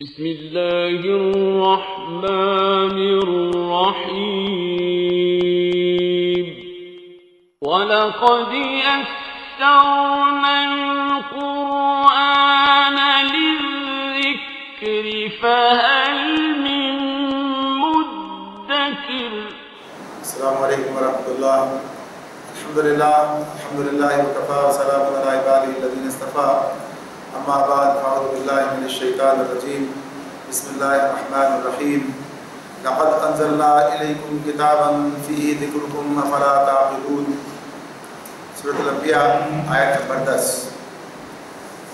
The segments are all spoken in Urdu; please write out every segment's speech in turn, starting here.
بسم اللہ الرحمن الرحیم وَلَقَدْ يَسَّرْنَا الْقُرْآنَ لِلذِّكْرِ فَهَلْ مِن مُدَّكِرٍ۔ السلام علیکم ورحمۃ اللہ۔ الحمدللہ وکفیٰ وسلام علی عبادہ الذین اصطفیٰ، اما بعد فاعوذ باللہ من الشیطان الرجیم، بسم اللہ الرحمن الرحیم۔ لقد انزلنا الیکم کتابا فیہ ذکرکم افلا تعقلون۔ سورۃ الانبیاء آیت نمبر 10۔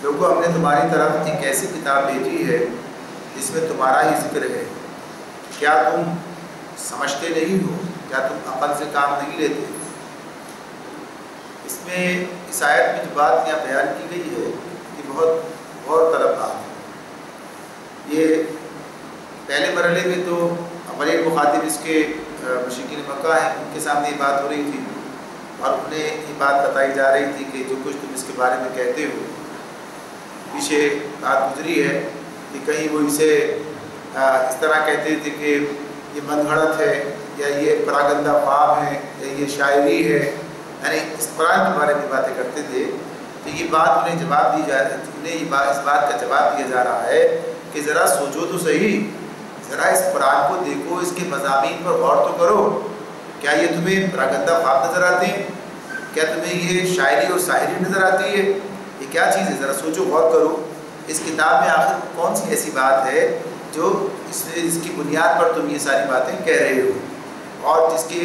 لوگوں، ہم نے تمہاری طرف ایک ایسی کتاب بھیجی ہے جس میں تمہارا ہی ذکر ہے، کیا تم سمجھتے نہیں ہو؟ کیا تم عقل سے کام نہیں لیتے؟ اس میں اس آیت میں جو بات یہاں بیان کی گئی ہے یہ بہت غور طلب بات ہے۔ یہ پہلے مرحلے میں تو اولین مخاطب اس کے مشرکین مکہ ہیں، ان کے سامنے یہ بات ہو رہی تھی اور انہیں یہ بات بتائی جا رہی تھی کہ جو کچھ تم اس کے بارے میں کہتے ہو، پیچھے بات گزری ہے کہ کہیں وہ اسے اس طرح کہتے تھے کہ یہ من گھڑت ہے، یا یہ پراگندہ خواب ہے، یا یہ شاعری ہے، یعنی اس قرآن کے بارے میں باتیں کرتے تھے۔ تو یہ بات انہیں جواب دی جا رہی ہے، انہیں اس بات کا جواب دیا جا رہا ہے کہ ذرا سوچو تو صحیح، ذرا اس قرآن کو دیکھو، اس کے مضامین پر غور تو کرو۔ کیا یہ تمہیں پراگندہ خواب نظر آتے ہیں؟ کیا تمہیں یہ شاعری اور شاعری نظر آتی ہے؟ یہ کیا چیز ہے؟ ذرا سوچو، غور کرو۔ اس کتاب میں آخر کون سی ایسی بات ہے جو اس کی بنیاد پر تم یہ ساری باتیں کہہ رہے ہو، اور جس کے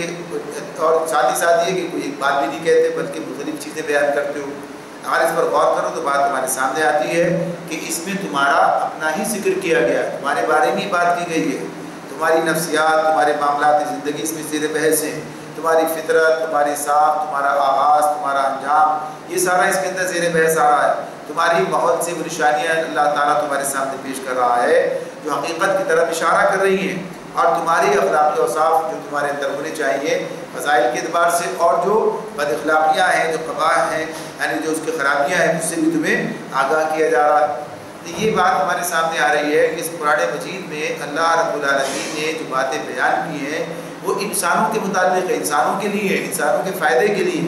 اور ساتھ ہی ساتھ یہ کہ کوئی ایک بات بھی نہیں کہتے بلکہ مختلف چیزیں بیان کرتے ہو۔ اگر اس پر غور کرو تو بات ہمارے سامنے آتی ہے کہ اس میں تمہارا اپنا ہی ذکر کیا گیا ہے، تمہارے بارے میں بات کی گئی ہے۔ تمہاری نفسیات، تمہارے معاملات زندگی اس میں زیر بحث ہیں، تمہاری فطرت، تمہاری ساخت، تمہارا آغاز، تمہارا انجام، یہ سارا اس کے اندر زیر بحث آ رہا ہے۔ تمہاری بہت سی نشانیاں اللہ تعالیٰ تمہارے سامنے پیش کر رہا ہے جو حقیقت کی طرف اشارہ کر رہی ہیں، اور تمہاری اخلاقی اوصاف جو تمہارے اندر ہونے چاہیے فضائل کے اعتبار سے، اور جو بد اخلاقیاں ہیں، جو قباح ہیں، یعنی جو اس کی خرابیاں ہیں، اس سے بھی تمہیں آگاہ کیا جا رہا ہے۔ تو یہ بات ہمارے سامنے آ رہی ہے کہ اس قرآن مجید میں اللہ رب العالمین نے جو باتیں بیان کی ہیں وہ انسانوں کے متعلق ہے، انسانوں کے لیے، انسانوں کے فائدے کے لیے۔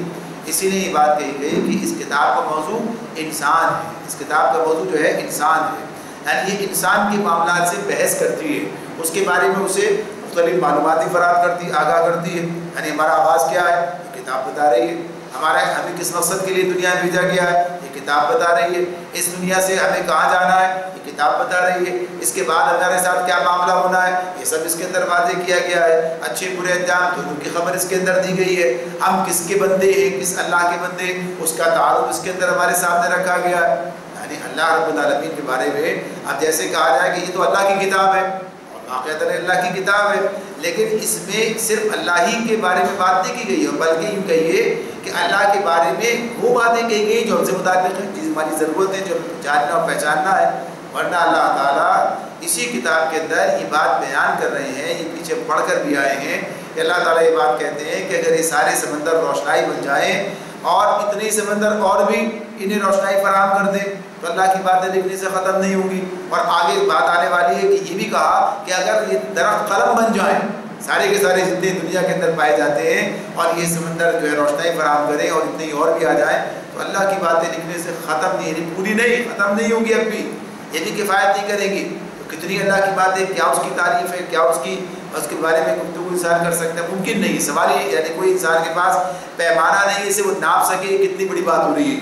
اسی لیے یہ بات کہی گئی کہ اس کتاب کا موضوع انسان ہے، اس کتاب کا موضوع جو ہے انسان ہے، یعنی یہ انسان کے معاملات سے بحث کرتی ہے، اس کے بارے میں اسے مختلف معلوماتی فراہم کرتی، آگاہ کرتی ہے۔ یعنی ہمارا آغاز کیا ہے یہ کتاب بتا رہی ہے، ہمیں کس مقصد کے لیے دنیا میں بھیجا گیا ہے یہ کتاب بتا رہی ہے، اس دنیا سے ہمیں کہاں جانا ہے یہ کتاب بتا رہی ہے، اس کے بعد اللہ کے ساتھ کیا معاملہ ہونا ہے یہ سب اس کے اندر واضح کیا گیا ہے۔ اچھے برے انجام دونوں کی خبر اس کے اندر دی گئی ہے، ہم کس کے بندے ہیں، کس اللہ کے بندے، اس کا تعارف اس کے اندر ہمارے سامنے رکھا گیا ہے۔ یعنی اللہ رب العالمین کے بارے میں اب جیسے کہا جائے کہ یہ تو اللہ کی کتاب ہے، واقعتاً اللہ کی کتاب ہے، لیکن اس میں صرف اللہ ہی کے بارے میں بات نہیں کی گئی ہے، بلکہ یوں کہیے کہ اللہ کے بارے میں وہ باتیں کہی گئی جو ہم سے متعلق ہیں، جس ہماری ضرورت ہے، جو جاننا اور پہچاننا ہے۔ ورنہ اللہ تعالیٰ اسی کتاب کے اندر یہ بات بیان کر رہے ہیں، یہ پیچھے پڑھ کر بھی آئے ہیں کہ اللہ تعالیٰ یہ بات کہتے ہیں کہ اگر یہ سارے سمندر روشنائی بن جائیں اور اتنے سمندر اور بھی انہیں روشنائی فراہم کر دیں تو اللہ کی باتیں لکھنے سے ختم نہیں ہوں گی۔ اور آگے بات آنے والی ہے کہ یہ بھی کہا کہ اگر یہ درخت قلم بن جائیں، سارے کے سارے جتنے دنیا کے اندر پائے جاتے ہیں، اور یہ سمندر جو ہے روشنائی فراہم کریں اور اتنے اور بھی آ جائیں تو اللہ کی باتیں لکھنے سے ختم نہیں، یعنی پوری نہیں، ختم نہیں ہوں گی، اب بھی یہ بھی کفایت نہیں کریں گی۔ تو کتنی اللہ کی باتیں، کیا اس کی تعریف ہے، کیا اس کے بارے میں گفتگو انسان کر سکتا ہے؟ ممکن نہیں۔ سوال یہ یعنی کوئی انسان کے پاس پیمانہ نہیں ہے اسے وہ ناپ سکے کتنی بڑی بات ہو رہی ہے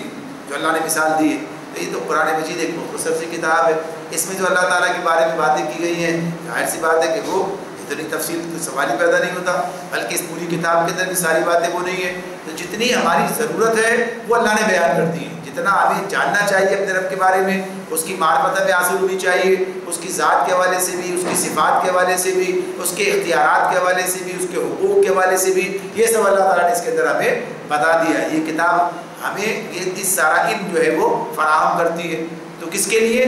جو اللہ نے مثال دی ہے۔ تو یہ تو قرآن مجید ایک مختصر سی کتاب ہے، اس میں جو اللہ تعالیٰ کے بارے میں باتیں کی گئی ہیں ظاہر سی بات ہے کہ وہ اتنی تفصیل سوال ہی پیدا نہیں ہوتا، بلکہ اس پوری کتاب کے اندر بھی ساری باتیں وہ نہیں ہیں۔ تو جتنی ہماری ضرورت ہے وہ اللہ نے بیان کر دی ہے، جتنا ہمیں جاننا چاہیے اپنے رب کے بارے میں، اس کی معرفت ہمیں حاصل ہونی چاہیے، اس کی ذات کے حوالے سے بھی، اس کی صفات کے حوالے سے بھی، اس کے اختیارات کے حوالے سے بھی، اس کے حقوق کے حوالے سے بھی، یہ سب اللہ تعالیٰ نے اس کے اندر ہمیں بتا دیا ہے۔ یہ کتاب ہمیں یہ سارا علم جو ہے وہ فراہم کرتی ہے۔ تو کس کے لیے؟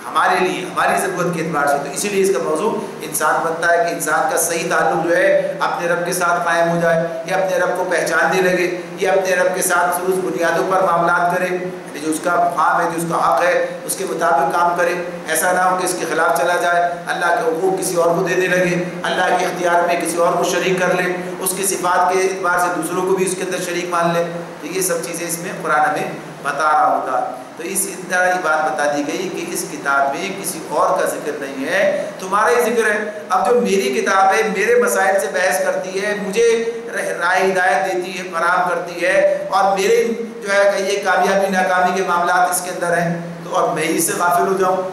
ہمارے لیے ہماری ضرورت کے اعتبار سے، تو اسی لیے اس کا موضوع انسان بنتا ہے کہ انسان کا صحیح تعلق جو ہے اپنے رب کے ساتھ قائم ہو جائے، یا اپنے رب کو پہچاننے لگے، یا اپنے رب کے ساتھ اس بنیادوں پر معاملات کرے، یعنی جو اس کا مقام ہے، جو اس کا حق ہے، اس کے مطابق کام کرے. ایسا نہ ہو کہ اس کے خلاف چلا جائے، اللہ کے حقوق کسی اور کو دینے لگے، اللہ کے اختیار میں کسی اور کو شریک کر لے، اس کی صفات کے اعتبار سے دوسروں کو بھی اس کے اندر شریک مان لے. تو یہ سب چیزیں اس میں قرآن ہمیں بتا رہا ہوتا ہے. تو اس طرح یہ بات بتا دی گئی کہ اس کتاب میں کسی اور کا ذکر نہیں ہے، تمہارا ہی ذکر ہے. اب جو میری کتاب ہے، میرے مسائل سے بحث کرتی ہے، مجھے رائے ہدایت دیتی ہے، فراہم کرتی ہے، اور میرے جو ہے کہ یہ کامیابی ناکامی کے معاملات اس کے اندر ہیں، تو اور میں اس سے غافل ہو جاؤں.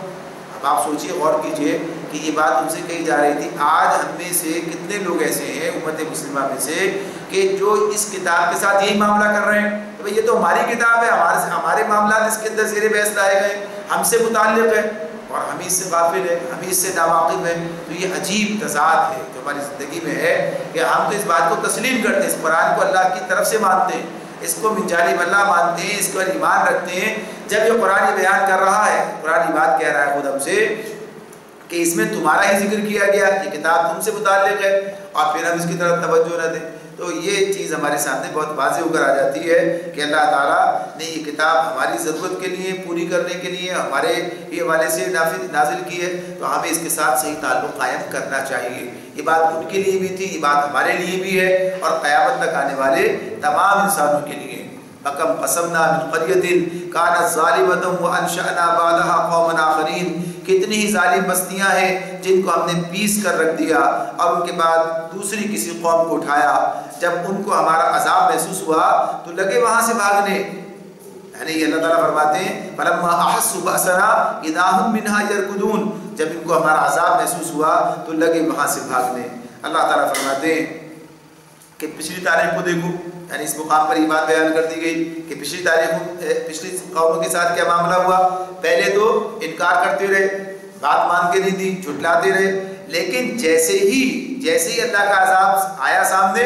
اب آپ سوچئے، غور کیجئے کہ یہ بات ان سے کہی جا رہی تھی. آج ہم میں سے کتنے لوگ ایسے ہیں امت مسلمہ میں سے کہ جو اس کتاب کے ساتھ یہی معاملہ کر رہے ہیں کہ بھئی یہ تو ہماری کتاب ہے، ہمارے معاملات اس کے اندر زیر بحث لائے گئے، ہم سے متعلق ہے، اور ہم اس سے غافل ہیں، ہم اس سے ناواقف ہیں. تو یہ عجیب تضاد ہے جو ہماری زندگی میں ہے کہ ہم تو اس بات کو تسلیم کرتے ہیں، اس قرآن کو اللہ کی طرف سے مانتے ہیں، اس کو من جانب اللہ مانتے ہیں، اس پر ایمان رکھتے ہیں. جب یہ قرآن یہ بیان کر رہا ہے، قرآن یہ بات کہہ رہا ہے خود ہم سے کہ اس میں تمہارا ہی ذکر کیا گیا، یہ کتاب تم سے متعلق ہے، اور پھر ہم اس کی طرف توجہ نہ دیں، تو یہ چیز ہمارے سامنے بہت واضح ہو کر آ جاتی ہے کہ اللہ تعالیٰ نے یہ کتاب ہماری ضرورت کے لیے، پوری کرنے کے لیے ہمارے یہ حوالے سے نازل کی ہے. تو ہمیں اس کے ساتھ صحیح تعلق قائم کرنا چاہیے. یہ بات ان کے لیے بھی تھی، یہ بات ہمارے لیے بھی ہے، اور قیامت تک آنے والے تمام انسانوں کے لیے. فَكَمْ قَسَمْنَا مِنْ قَرْيَةٍ كَانَتْ ظَالِمَةً وَأَنشَأْنَا بَعْدَهَا قَوْمًا آخَرِينَ. کتنی ہی ظالم بستیاں ہیں جن کو ہم نے پیس کر رکھ دیا، اور ان کے بعد دوسری کسی قوم کو اٹھایا. جب ان کو ہمارا عذاب محسوس ہوا تو لگے وہاں سے بھاگنے. یعنی اللہ تعالیٰ فرماتے ہیں فَلَمَّا أَحَسُّوا بَأْسَنَا إِذَا هُمْ مِنْهَا يَرْكُضُونَ. جب ان کو ہمارا عذاب محسوس ہوا تو لگے وہاں سے بھاگنے. اللہ تعالیٰ فرماتے ہیں کہ پچھلی تاریخ کو دیکھو، یعنی اس مقام پر یہ بات بیان کر دی گئی کہ پچھلی قوموں کے ساتھ کیا معاملہ ہوا. پہلے تو انکار کرتے رہے، بات مان کے نہیں دی، جھٹلاتے رہے، لیکن جیسے ہی اللہ کا عذاب آیا سامنے،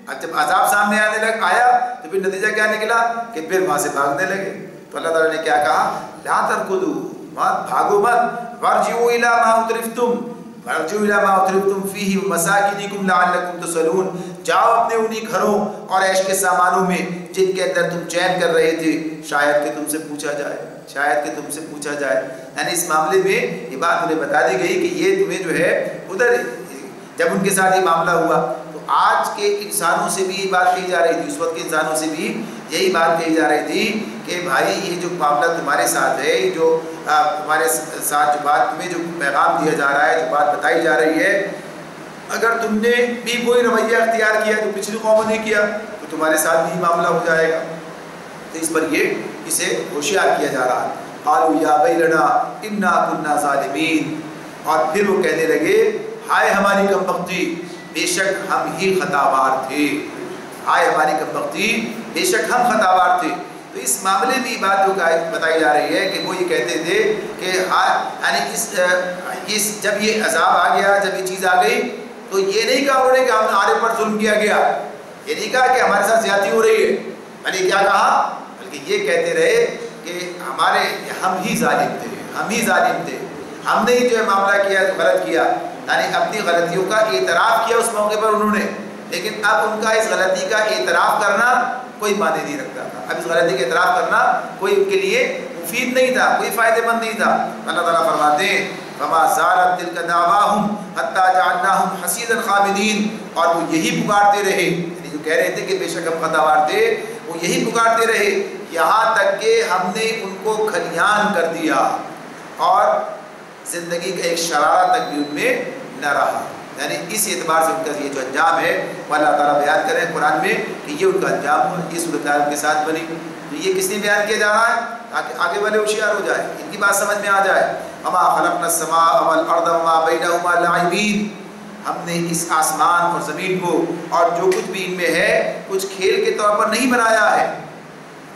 اب جب عذاب سامنے آیا تو پھر نتیجہ کیا نکلا کہ پھر وہاں سے بھاگنے لگے. تو اللہ تعالیٰ نے کیا کہا، لا ترکضوا، مت بھاگو مت، وارجعوا الی ما اترفتم فیہ ومساکنکم لعلکم تصلون. جاؤ اپنے انہی گھروں اور عیش کے سامانوں میں جن کے اندر تم چین کر رہے تھے، شاید کہ تم سے پوچھا جائے. یعنی اس معاملے میں یہ بات انہیں بتا دی گئی کہ یہ تمہیں جو ہے ادھر، جب ان کے ساتھ یہ معاملہ ہوا تو آج کے انسانوں سے بھی یہ بات کہی جا رہی تھی، اس وقت کے انسانوں سے بھی یہی بات کہی جا رہی تھی کہ بھائی یہ جو معاملہ تمہارے ساتھ ہے، جو تمہارے ساتھ جو بات تمہیں جو پیغام دیا جا رہا ہے، جو بات بتائی جا رہی ہے، اگر تم نے بھی کوئی رویہ اختیار کیا جو پچھلی قوموں نے کیا تو تمہارے ساتھ بھی معاملہ ہو جائے گا. تو اس پر اسے ہوشیار کیا جا رہا ہے. قالوا یا ویلنا انا کنا ظالمین. اور پھر وہ کہنے لگے ہائے ہماری کمبختی، بے شک ہم ہی خطاوار تھے. ہائے ہماری کمبختی، بے شک ہم خطاوار تھے. تو اس معاملے میں بات جو بتائی جا رہی ہے کہ وہ یہ کہتے تھے کہ یعنی جب یہ عذاب آ گیا، جب یہ چیز آ گئی تو یہ نہیں کہا انہوں نے کہ ہمارے پر ظلم کیا گیا، یہ نہیں کہا کہ ہمارے ساتھ زیادتی ہو رہی ہے، بلکہ کیا کہا، بلکہ یہ کہتے رہے کہ ہم ہی ظالم تھے، ہم نے ہی جو ہے معاملہ کیا، غلط کیا. یعنی اپنی غلطیوں کا اعتراف کیا اس موقع پر انہوں نے، لیکن اب ان کا اس غلطی کا اعتراف کرنا کوئی معنی نہیں رکھتا تھا. اب اس غلطی کا اعتراف کرنا کوئی ان کے لیے مفید نہیں تھا، کوئی فائدہ مند نہیں تھا. اللہ تعالیٰ فرماتے ہیں فما زالت تلک دعواہم حتی جعلناہم حصیدا خامدین. اور وہ یہی پکارتے رہے، یعنی جو کہہ رہے تھے کہ بے شک ہم خطاوار تھے، وہ یہی پکارتے رہے یہاں تک کہ ہم نے ان کو کھلیان کر دیا اور زندگی کا ایک شرارہ تک بھی ان میں نہ رہا. یعنی اس اعتبار سے ان کا یہ جو انجام ہے وہ اللہ تعالیٰ بیان کریں قرآن میں کہ یہ ان کا انجام ہوا، یہ صورتحال ان کے ساتھ بنی. تو یہ کس نے بیان کیا جا رہا ہے تاکہ آگے والے ہوشیار ہو جائے، ان کی بات سمجھ میں آ جائے. وما خلقنا السماء والارض وما بینہما لاعبین. ہم نے اس آسمان اور زمین کو اور جو کچھ بھی ان میں ہے کچھ کھیل کے طور پر نہیں بنایا ہے.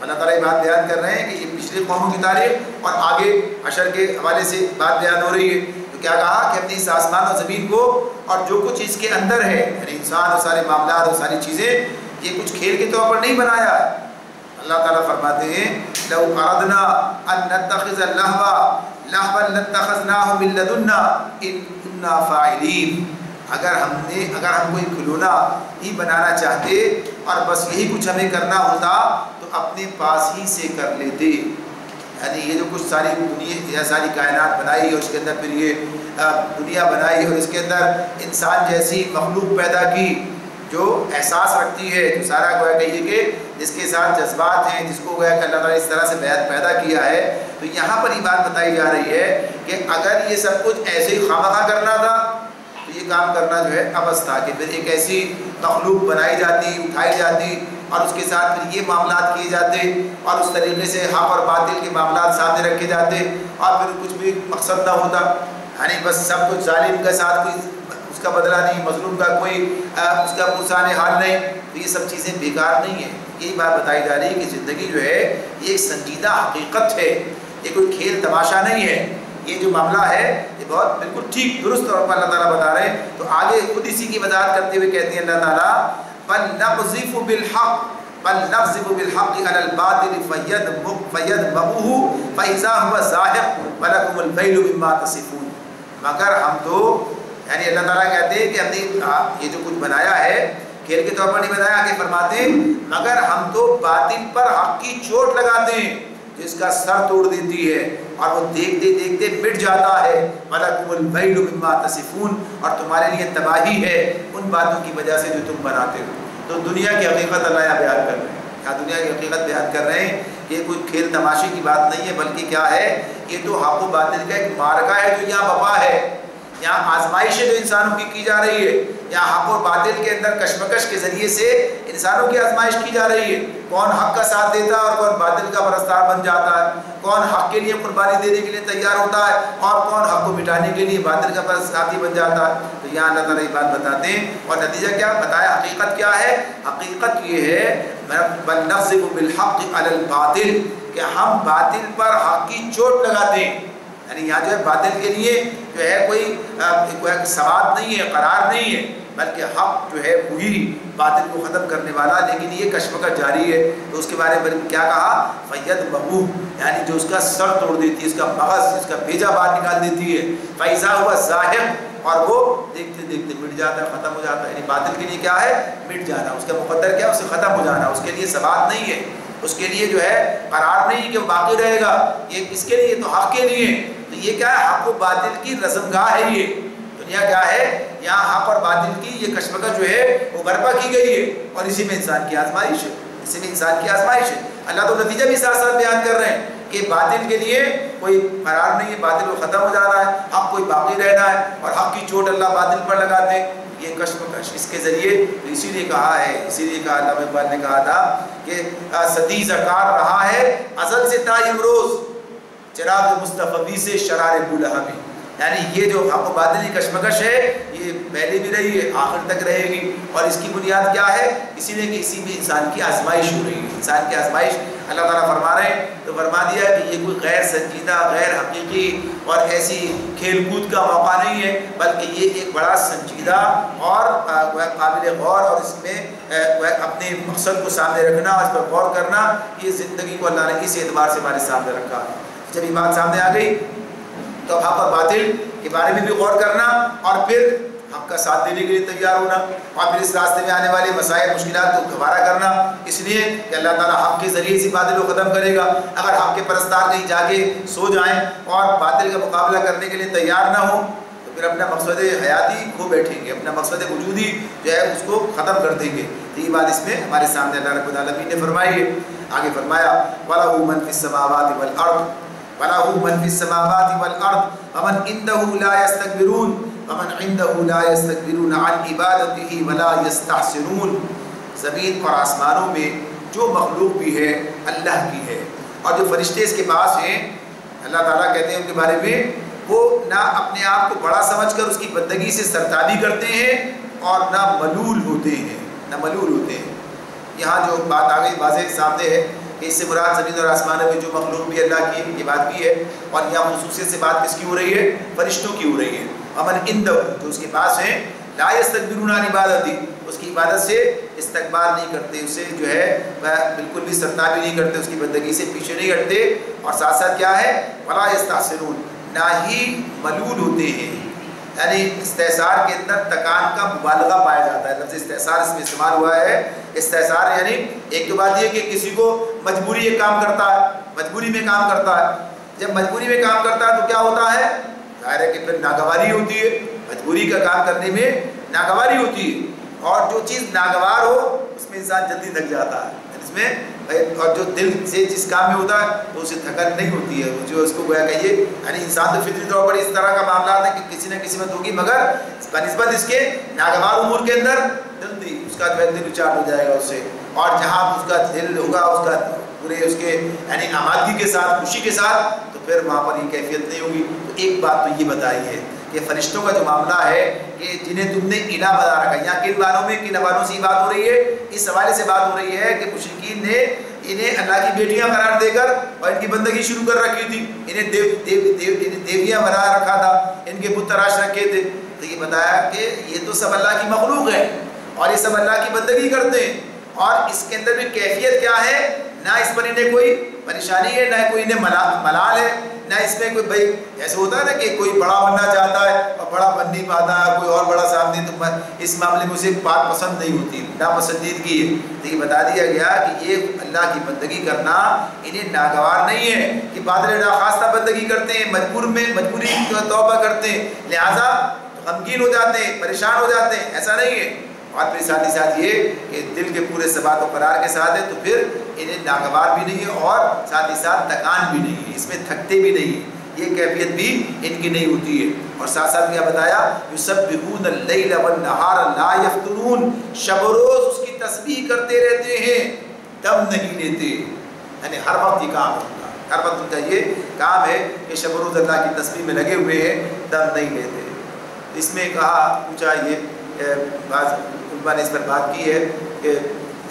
اللہ تعالیٰ یہ بات بیان کر رہے ہیں کہ یہ پچھلی قوموں کی تاریخ اور آگے حشر کے حوالے سے بات بیان ہو رہی ہے. تو کیا کہا کہ ہم نے اس آسمان اور زمین کو اور جو کچھ اس کے اندر ہے، یعنی انسان اور سارے معاملات اور ساری چیزیں، یہ کچھ کھیل کے طور پر نہیں بنایا ہے. اللہ تعالیٰ فرماتے ہیں لو اردنا ان نتخذ لہوا لاتخذناہ من لدنا ان کنا فاعلین، اگر ہم کوئی کھلونا ہی بنانا چاہتے اور بس یہی کچھ ہمیں کرنا ہوتا تو اپنے پاس ہی سے کر لیتے۔ یعنی یہ جو کچھ ساری دنیا ساری کائنات بنائی اور اس کے اندر پھر یہ دنیا بنائی اور اس کے اندر انسان جیسی مخلوق پیدا کی جو احساس رکھتی ہے، جو سارا گویا کہیے کہ جس کے ساتھ جذبات ہیں، جس کو گویا کہ اللہ تعالیٰ اس طرح سے پیدا کیا ہے، تو یہاں پر یہ بات بتائی جا رہی ہے کہ اگر یہ سب کچھ ایسے ہی خواہ کرنا تھا تو یہ کام کرنا جو ہے عبث تھا کہ پھر ایک ایسی مخلوق بنائی جاتی، اٹھائی جاتی اور اس کے ساتھ پھر یہ معاملات کیے جاتے اور اس طریقے سے حق اور باطل کے معاملات سامنے رکھے جاتے اور پھر کچھ بھی مقصد نہ ہوتا، یعنی بس سب کچھ ظالم کے ساتھ کوئی اس کا بدلہ نہیں، مظلوم کا کوئی اس کا پرسان حال نہیں، تو یہ سب چیزیں بیکار نہیں ہیں۔ یہی بات بتائی جا رہی ہے کہ زندگی جو ہے یہ ایک سنجیدہ حقیقت ہے، یہ کوئی کھیل تماشا نہیں ہے۔ یہ جو معاملہ ہے یہ بہت بالکل ٹھیک درست طور پر اللہ تعالیٰ بتا رہے ہیں۔ تو آگے خود اسی کی وضاحت کرتے ہوئے کہتے ہیں اللہ تعالیٰ بل نقذف بالحق علی الباطل فیدمغه فاذا هو زاهق ولکم الویل مما تصفون، مگر ہم تو، یعنی اللہ تعالیٰ کہتے ہیں کہ ہم نے یہ جو کچھ بنایا ہے کھیل کے طور پر نہیں بنایا، آگے فرماتے ہیں مگر ہم تو باطل پر حق کی چوٹ لگاتے ہیں جس کا سر توڑ دیتی ہے اور وہ دیکھتے دیکھتے مٹ جاتا ہے، وَلَكُمُ الْوَيْلُ مِمَّا تَصِفُونَ، اور تمہارے لیے تباہی ہے ان باتوں کی وجہ سے جو تم بناتے ہو۔ تو دنیا کی حقیقت اللہ یہاں بیان کر رہے ہیں، کیا دنیا کی حقیقت بیان کر رہے ہیں، یہ کوئی کھیل تماشے کی بات نہیں ہے، بلکہ کیا ہے، یہ تو حق و باطل کا ایک معرکہ ہے جو یہاں بپا ہے، یہاں آزمائش ہے جو انسانوں کی جا رہی ہے، یہاں حق اور باطل کے اندر کشمکش کے ذریعے سے انسانوں کی آزمائش کی جا رہی ہے، کون حق کا ساتھ دیتا ہے اور کون باطل کا پرستار بن جاتا ہے، کون حق کے لیے قربانی دینے کے لیے تیار ہوتا ہے اور کون حق کو مٹانے کے لیے باطل کا پرستاری بن جاتا ہے۔ تو یہاں اللہ تعالیٰ یہ بات بتاتے ہیں اور نتیجہ کیا بتایا، حقیقت کیا ہے، حقیقت یہ ہے بل نقذف بالحق علی الباطل، کہ ہم باطل پر حق کی چوٹ لگاتے ہیں۔ یعنی یہاں جو ہے باطل کے لیے جو ہے کوئی ثبات نہیں ہے، قرار نہیں ہے، بلکہ حق جو ہے وہی باطل کو ختم کرنے والا، لیکن یہ کشمکش جاری ہے۔ تو اس کے بارے میں کیا کہا، فیدمغه، یعنی جو اس کا سر توڑ دیتی ہے، اس کا مغز، اس کا بیجا باہر نکال دیتی ہے، فاذا هو زاهق، اور وہ دیکھتے دیکھتے مٹ جاتا ہے، ختم ہو جاتا ہے۔ یعنی باطل کے لیے کیا ہے، مٹ جانا، اس کا مقدر کیا ہے، اسے ختم ہو جانا، اس کے لیے ثبات نہیں ہے، اس کے لیے جو ہے قرار نہیں کہ وہ باقی رہے گا، یہ کس کے لیے، تو حق کے لیے۔ تو یہ کیا ہے، حق و باطل کی رسمگاہ ہے، یہ دنیا کیا ہے، یہاں حق اور باطل کی یہ کشمکش جو ہے وہ برپا کی گئی ہے اور اسی میں انسان کی آزمائش ہے، اسی میں انسان کی آزمائش ہے۔ اللہ تو نتیجہ بھی ساتھ ساتھ بیان کر رہے ہیں کہ باطل کے لیے کوئی قرار نہیں ہے، باطل کو ختم ہو جانا ہے، حق کوئی باقی رہنا ہے، اور حق کی چوٹ اللہ باطل پر لگاتے ہیں، یہ کشمکش اس کے ذریعے۔ تو اسی لیے کہا ہے، اسی لیے کہا علامہ اقبال نے کہا تھا کہ صدی زکار رہا ہے ازل سے تا امروز چراغ مصطفی سے شرار بولہا میں، یعنی یہ جو حق و باطل کی کشمکش ہے یہ پہلے بھی رہی ہے، آخر تک رہے گی، اور اس کی بنیاد کیا ہے، اسی لیے کہ اسی میں انسان کی آزمائش ہو رہی ہے، انسان کی آزمائش اللہ تعالیٰ فرما رہے ہیں۔ تو فرما دیا ہے کہ یہ کوئی غیر سنجیدہ، غیر حقیقی اور ایسی کھیل کود کا موقع نہیں ہے، بلکہ یہ ایک بڑا سنجیدہ اور قابل غور، اور اس میں اپنے مقصد کو سامنے رکھنا، اس پر غور کرنا، یہ زندگی کو اللہ نے اس اعتبار سے ہمارے سامنے رکھا۔ جب یہ بات سامنے آ گئی تو حق اور باطل کے بارے میں بھی غور کرنا اور پھر حق کا ساتھ دینے کے لیے تیار ہونا، اور پھر اس راستے میں آنے والے مسائل مشکلات کو گوارا کرنا، اس لیے کہ اللہ تعالیٰ حق کے ذریعے سے باطل کو ختم کرے گا۔ اگر حق کے پرستار کہیں جا کے سو جائیں اور باطل کا مقابلہ کرنے کے لیے تیار نہ ہوں تو پھر اپنا مقصد حیاتی کھو بیٹھیں گے، اپنا مقصد وجودی جو ہے اس کو ختم کر دیں گے۔ تو یہ بات اس میں ہمارے سامنے اللہ رب العالمین نے فرمائی ہے۔ آگے فرمایا وَلَهُ مَن فِي السَّمَاوَاتِ وَالْأَرْضِ وَلَهُ مَن فِي السَّمَاوَاتِ وَالْأَرْضِ وَمَنْ عِندَهُ لَا يَسْتَكْبِرُونَ وَمَنْ عِندَهُ لَا يَسْتَكْبِرُونَ عَنْ عِبَادَتِهِ وَلَا يَسْتَحْسِرُونَ، زمین اور آسمانوں میں جو مخلوق بھی ہے اللہ کی ہے، اور جو فرشتے اس کے پاس ہیں اللہ تعالیٰ کہتے ہیں ان کے بارے میں وہ نہ اپنے آپ کو بڑا سمجھ کر اس کی بندگی سے سرتابی کرتے ہیں اور نہ ملول ہوتے ہیں، نہ ملول ہوتے ہیں۔ یہاں جو بات آ گئی واضح سامنے ہے کہ اس سے مراد زمین اور آسمانوں میں جو مخلوق بھی اللہ کی یہ بات بھی ہے، اور یہاں خصوصیت سے بات کس کی ہو رہی ہے، فرشتوں کی ہو رہی ہے۔ امن عندہ جو اس کے پاس ہیں، لا یستکبرون عن عبادتی، اس کی عبادت سے استکبار نہیں کرتے، اسے جو ہے بالکل بھی سرتابی نہیں کرتے، اس کی بندگی سے پیچھے نہیں ہٹتے، اور ساتھ ساتھ کیا ہے ولا یستحسرون، نہ ہی ملول ہوتے ہیں، یعنی استحصار کے اندر تکان کا مبالغہ پایا جاتا ہے، لفظ استحصار اس میں استعمال ہوا ہے۔ استحصار یعنی ایک تو بات یہ کہ کسی کو مجبوری یہ کام کرتا ہے، مجبوری میں کام کرتا ہے، جب مجبوری میں کام کرتا ہے تو کیا ہوتا ہے، ظاہر ہے کہ پھر ناگواری ہوتی ہے، مجبوری کا کام کرنے میں ناگواری ہوتی ہے، اور جو چیز ناگوار ہو اس میں انسان جلدی تھک جاتا ہے اس میں، اور جو دل سے جس کام میں ہوتا ہے تو اسے تھکن نہیں ہوتی ہے، جو اس کو گویا کہیے یعنی انسان تو فطری طور پر اس طرح کا معاملات ہے کہ کسی نہ کسی میں ہوگی، مگر بنسبت اس کے ناگوار امور کے اندر جلدی اس کا جو ہے دل اچاٹ ہو جائے گا اس سے، اور جہاں اس کا دل ہوگا اس کا پورے اس کے یعنی آمادگی کے ساتھ، خوشی کے ساتھ، تو پھر وہاں پر یہ کیفیت نہیں ہوگی۔ تو ایک بات تو یہ بتائی ہے کہ فرشتوں کا جو معاملہ ہے کہ جنہیں تم نے الہ بنا رکھا ہے، یہاں کن بانوں میں کن بانوں سے بات ہو رہی ہے، اس حوالے سے بات ہو رہی ہے کہ مشرکین نے انہیں اللہ کی بیٹیاں قرار دے کر اور ان کی بندگی شروع کر رکھی تھی، انہیں دیویاں بنا رکھا تھا، ان کے بت تراش رکھے تھے، تو یہ بتایا کہ یہ تو سب اللہ کی مخلوق ہے اور یہ سب اللہ کی بندگی کرتے ہیں، اور اس کے اندر بھی کیفیت کیا ہے، نہ اس پر انہیں کوئی پریشانی ہے، نہ کوئی انہیں ملال ہے، نہ اس میں کوئی بھائی ایسے ہوتا ہے نا کہ کوئی بڑا بننا چاہتا ہے اور بڑا بن نہیں پاتا ہے، کوئی اور بڑا سامنے، تو اس معاملے میں اسے بات پسند نہیں ہوتی، ناپسندیدگی ہے۔ تو یہ بتا دیا گیا کہ یہ اللہ کی بندگی کرنا انہیں ناگوار نہیں ہے کہ بادل ناخواستہ بندگی کرتے ہیں، مجبوری توبہ کرتے ہیں، لہٰذا غمگین ہو جاتے ہیں، پریشان ہو جاتے ہیں، ایسا نہیں ہے۔ اور پھر ساتھ ہی ساتھ یہ کہ دل کے پورے ثبات و قرار کے ساتھ ہے، تو پھر انہیں ناگوار بھی نہیں ہے اور ساتھ ہی ساتھ تکان بھی نہیں ہے، اس میں تھکتے بھی نہیں ہیں، یہ کیفیت بھی ان کی نہیں ہوتی ہے۔ اور ساتھ ساتھ کیا بتایا، یسبحون اللیل والنہار لا یفترون، شب و روز اس کی تسبیح کرتے رہتے ہیں، دم نہیں لیتے، یعنی ہر وقت یہ کام ہوتا ہے، ہر وقت ان کا یہ کام ہے کہ شب و روز اللہ کی تسبیح میں لگے ہوئے ہیں، دم نہیں لیتے۔ اس میں کہا پوچھا، یہ بعض علماء نے اس پر بات کی ہے کہ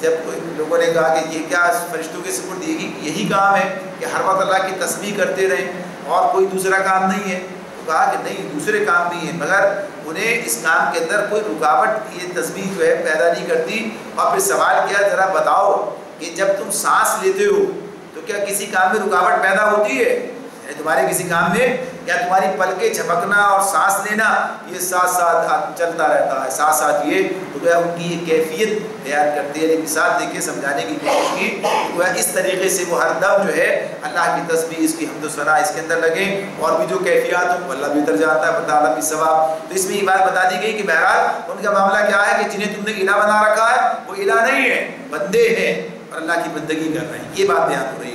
جب لوگوں نے کہا کہ یہ کیا فرشتوں کے سپرد یہی کام ہے کہ ہر وقت اللہ کی تسبیح کرتے رہیں اور کوئی دوسرا کام نہیں ہے، تو کہا کہ نہیں، دوسرے کام بھی ہیں، مگر انہیں اس کام کے اندر کوئی رکاوٹ یہ تسبیح جو ہے پیدا نہیں کرتی۔ اور پھر سوال کیا، ذرا بتاؤ کہ جب تم سانس لیتے ہو تو کیا کسی کام میں رکاوٹ پیدا ہوتی ہے، تمہارے کسی کام میں، یا تمہاری پلکیں جھپکنا اور سانس لینا یہ ساتھ ساتھ چلتا رہتا ہے، ساتھ ساتھ یہ، تو گویا ان کی یہ کیفیت بیان کرتی ہے، مثال دے کے سمجھانے کی کوشش کی، گویا اس طریقے سے وہ ہر دم جو ہے اللہ کی تسبیح، اس کی حمد و ثنا اس کے اندر لگیں، اور بھی جو کیفیات ہوں اللہ بہتر جانتا ہے، اللہ بھی ثواب۔ تو اس میں یہ بات بتا دی گئی کہ بہرحال ان کا معاملہ کیا ہے کہ جنہیں تم نے الہ بنا رکھا ہے وہ الہ نہیں ہے، بندے ہیں اور اللہ کی بندگی کر رہے ہیں، یہ بات بیان ہو رہی ہے۔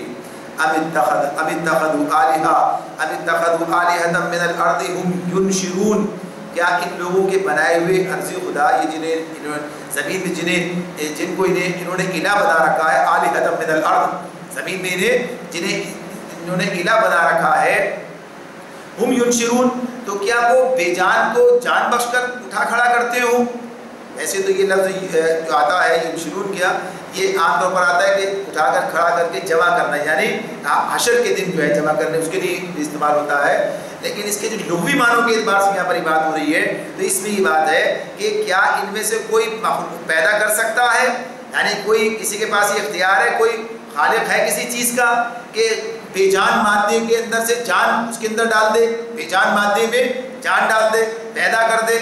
ام اتخذوا آلہۃ من الارض ہم ینشرون، کیا ان لوگوں کے بنائے ہوئے عرضی خدا، یہ جنہیں زمین میں جن کو انہوں نے الہ بنا رکھا ہے، آلہۃ من الارض، زمین میں جنہیں انہوں نے الہ بنا رکھا ہے، ہم ینشرون، تو کیا وہ بے جان کو جان بخش کر اٹھا کھڑا کرتے ہوں؟ ایسے تو یہ لفظ جو آتا ہے ینشرون، کیا یہ عام طور پر آتا ہے کہ اٹھا کر کھڑا کر کے جمع کرنا، یعنی حشر کے دن جو ہے جمع کرنے، اس کے لیے استعمال ہوتا ہے، لیکن اس کے جو لغوی معنوں کے اعتبار سے یہاں پر یہ بات ہو رہی ہے، تو اس میں یہ بات ہے کہ کیا ان میں سے کوئی مخلوق پیدا کر سکتا ہے، یعنی کوئی کسی کے پاس یہ اختیار ہے، کوئی خالق ہے کسی چیز کا کہ بے جان مادے کے اندر سے جان اس کے اندر ڈال دے، بے جان مادے میں جان ڈال دے، پیدا کر دے؟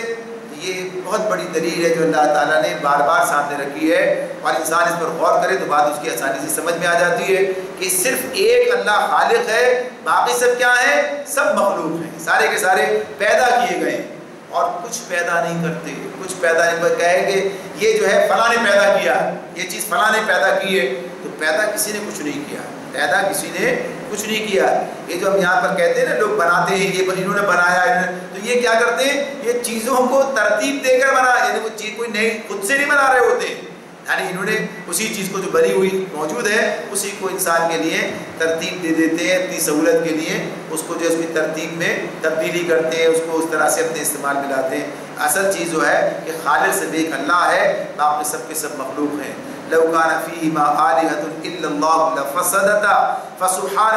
یہ بہت بڑی دلیل ہے جو اللہ تعالیٰ نے بار بار سامنے رکھی ہے، اور انسان اس پر غور کرے تو بات اس کی آسانی سے سمجھ میں آ جاتی ہے کہ صرف ایک اللہ خالق ہے، باقی سب کیا ہے، سب مخلوق ہیں، سارے کے سارے پیدا کیے گئے، اور کچھ پیدا نہیں کرتے، کچھ پیدا نہیں کہے کہ یہ جو ہے فلاں نے پیدا کیا، یہ چیز فلاں نے پیدا کی ہے، تو پیدا کسی نے کچھ نہیں کیا، پیدا کسی نے کچھ نہیں کیا۔ یہ جو ہم یہاں پر کہتے ہیں نا، لوگ بناتے ہیں، یہ انہوں نے بنایا، تو یہ کیا کرتے ہیں، یہ چیزوں کو ترتیب دے کر بنا، یعنی وہ چیز کوئی نئی خود سے نہیں بنا رہے ہوتے ہیں، یعنی انہوں نے اسی چیز کو جو بنی ہوئی موجود ہے اسی کو انسان کے لیے ترتیب دے دیتے ہیں، اپنی سہولت کے لیے اس کو جو اس کی ترتیب میں تبدیلی کرتے ہیں، اس کو اس طرح سے اپنے استعمال میں لاتے ہیں۔ اصل چیز جو ہے کہ خالق سے ایک اللہ ہے، باقی سب کے سب مخلوق ہیں۔ لو کان فیہما آلہۃ الا اللہ لفسدتا فسبحان